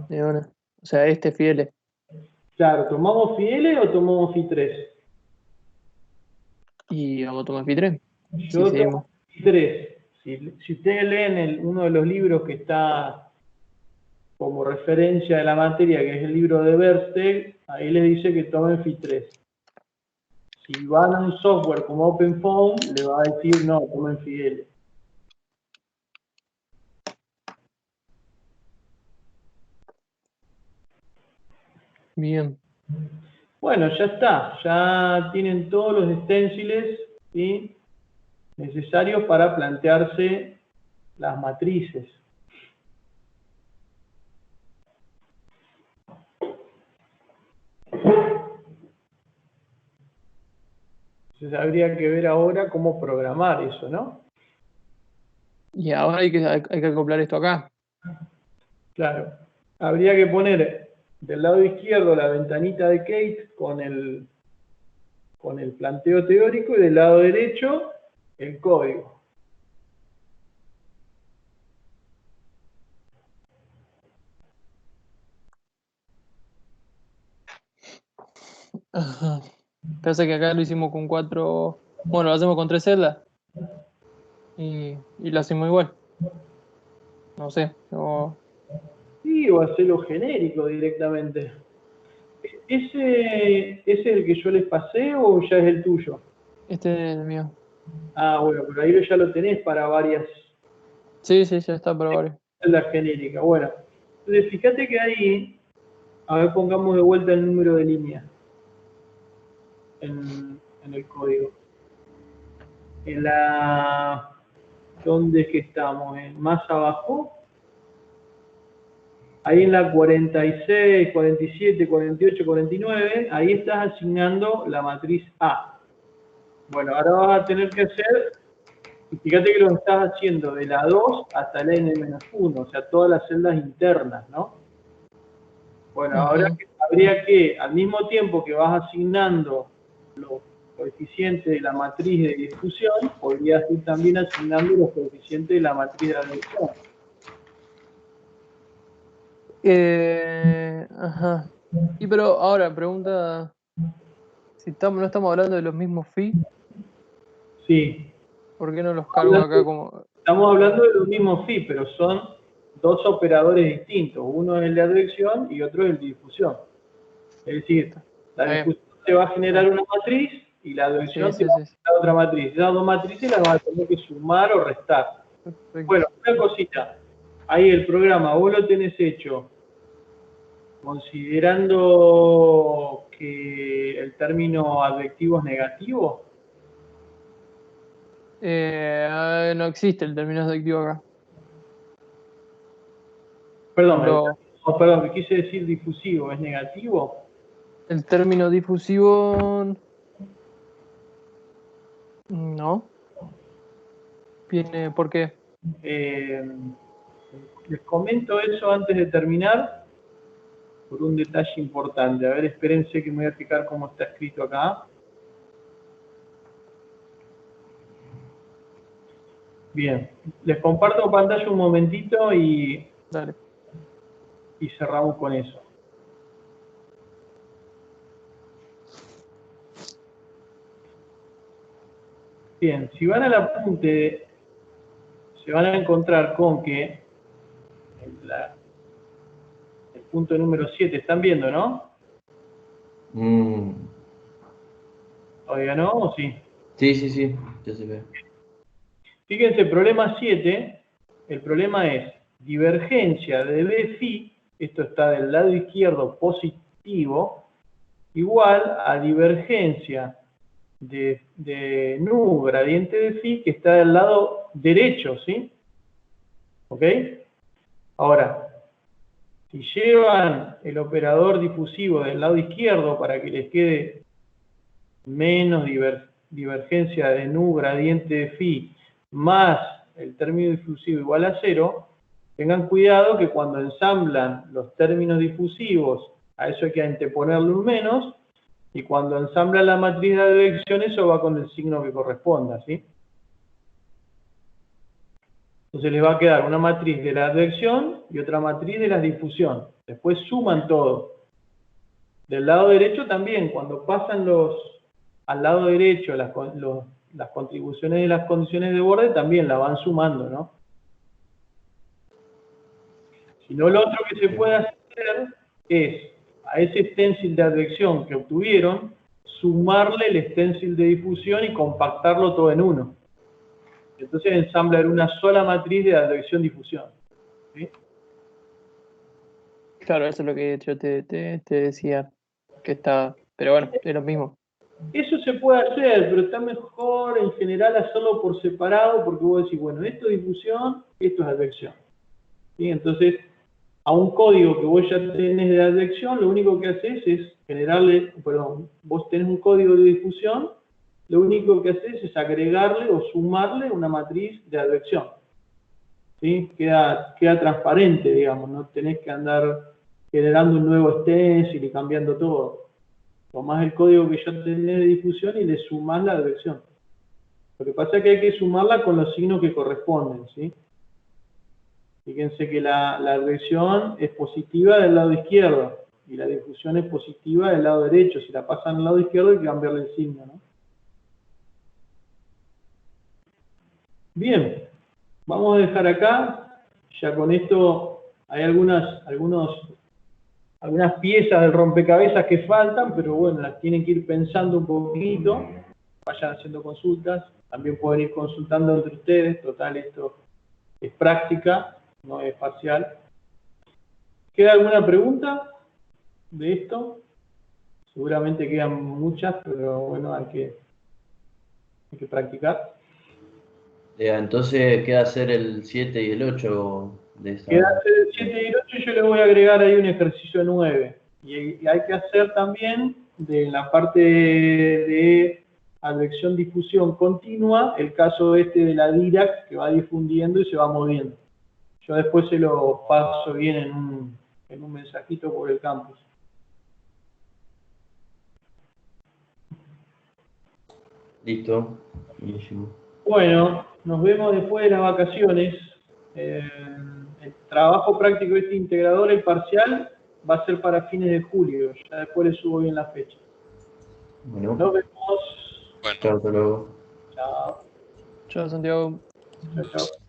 de una. O sea, fieles. Claro, ¿tomamos Phi-L o tomamos Phi3? Y vamos a tomar Phi3. Yo Si seguimos. tomo Phi3. Si ustedes leen uno de los libros que está como referencia de la materia, que es el libro de Versteg, ahí les dice que tomen Phi3. Si van a un software como OpenFOAM, le va a decir, no, tomen Phi-L. Bien. Bueno, ya está. Ya tienen todos los esténciles, ¿sí?, necesarios para plantearse las matrices. Entonces habría que ver ahora cómo programar eso, ¿no? Y ahora hay que acoplar esto acá. Claro. Habría que poner del lado izquierdo la ventanita de Kate con el planteo teórico y del lado derecho el código. Ajá. Pasa que acá lo hicimos con 4. Bueno, lo hacemos con 3 celdas. Y lo hacemos igual. No sé. Sí, o hacerlo genérico directamente. ¿Ese es el que yo les pasé o ya es el tuyo? Este es el mío. Ah, bueno, pero ahí ya lo tenés para varias Sí, ya está para varios. celdas genéricas. Bueno, entonces fíjate que ahí, a ver, pongamos de vuelta el número de línea en el código. ¿Dónde es que estamos? Más abajo. Ahí en la 46, 47, 48, 49, ahí estás asignando la matriz A. Bueno, ahora vas a tener que hacer, fíjate que lo estás haciendo de la 2 hasta la n-1, o sea, todas las celdas internas, ¿no? Bueno, ahora habría que, al mismo tiempo que vas asignando los coeficientes de la matriz de difusión, podrías ir también asignando los coeficientes de la matriz de advección. Ajá. Y pero ahora, pregunta, si no estamos hablando de los mismos phi, Sí. ¿por qué no los cargo acá como...? Estamos hablando de los mismos phi, pero son dos operadores distintos. Uno es el de advección y otro es el de difusión. Es decir, la difusión te va a generar una matriz y la advección te va a generar otra matriz. Esas dos matrices las vas a tener que sumar o restar. Perfecto. Bueno, una cosita. Ahí el programa, vos lo tenés hecho considerando que el término advectivo es negativo. No existe el término adjetivo acá. Perdón, perdón, quise decir difusivo, ¿es negativo? El término difusivo... No. Viene, ¿por qué? Les comento eso antes de terminar por un detalle importante. A ver, espérense que me voy a fijar cómo está escrito acá. Bien, les comparto pantalla un momentito y Dale. Y cerramos con eso. Bien, si van al apunte, se van a encontrar con que el punto número 7, ¿están viendo, no? ¿Todavía no o sí? Sí, ya se ve. Fíjense, problema 7, el problema es divergencia de B phi, esto está del lado izquierdo positivo, igual a divergencia de nu gradiente de phi que está del lado derecho, ¿sí? ¿Ok? Ahora, si llevan el operador difusivo del lado izquierdo para que les quede menos divergencia de nu gradiente de phi más el término difusivo igual a 0, tengan cuidado que cuando ensamblan los términos difusivos, a eso hay que anteponerle un menos, y cuando ensamblan la matriz de advección, eso va con el signo que corresponda, ¿sí? Entonces les va a quedar una matriz de la advección y otra matriz de la difusión. Después suman todo. Del lado derecho también, cuando pasan al lado derecho las contribuciones de las condiciones de borde, también la van sumando, ¿no? Si no, lo otro que se puede hacer es, a ese stencil de advección que obtuvieron, sumarle el stencil de difusión y compactarlo todo en uno. Entonces ensamblar una sola matriz de advección-difusión. ¿Sí? Claro, eso es lo que yo te decía, que está, pero bueno, es lo mismo. Eso se puede hacer, pero está mejor en general hacerlo por separado, porque vos decís, bueno, esto es difusión, esto es advección. ¿Sí? Entonces, a un código que vos ya tenés de advección, lo único que haces es generarle, perdón, vos tenés un código de difusión, lo único que haces es agregarle o sumarle una matriz de advección. ¿Sí? Queda transparente, digamos, no tenés que andar generando un nuevo stencil y cambiando todo. Tomás el código que ya tenés de difusión y le sumás la advección. Lo que pasa es que hay que sumarla con los signos que corresponden, ¿sí? Fíjense que la advección es positiva del lado izquierdo y la difusión es positiva del lado derecho. Si la pasan al lado izquierdo hay que cambiarle el signo, ¿no? Bien, vamos a dejar acá. Ya con esto hay algunas piezas del rompecabezas que faltan, pero bueno, las tienen que ir pensando un poquito. Vayan haciendo consultas. También pueden ir consultando entre ustedes. Total, esto es práctica, no es parcial. ¿Queda alguna pregunta de esto? Seguramente quedan muchas, pero bueno, hay que practicar. Entonces queda hacer el 7 y el 8 de esa. Queda hacer el 7 y el 8 y yo le voy a agregar ahí un ejercicio 9. Y hay que hacer también de la parte de advección-difusión continua, el caso este de la Dirac que va difundiendo y se va moviendo. Yo después se lo paso bien en un mensajito por el campus. Listo. Buenísimo. Bueno, nos vemos después de las vacaciones. El trabajo práctico de este integrador, el parcial, va a ser para fines de julio. Ya después le subo bien la fecha. Bueno, Nos vemos. Bueno. chao, hasta luego. Chao. Chao, Santiago. Chao, chao.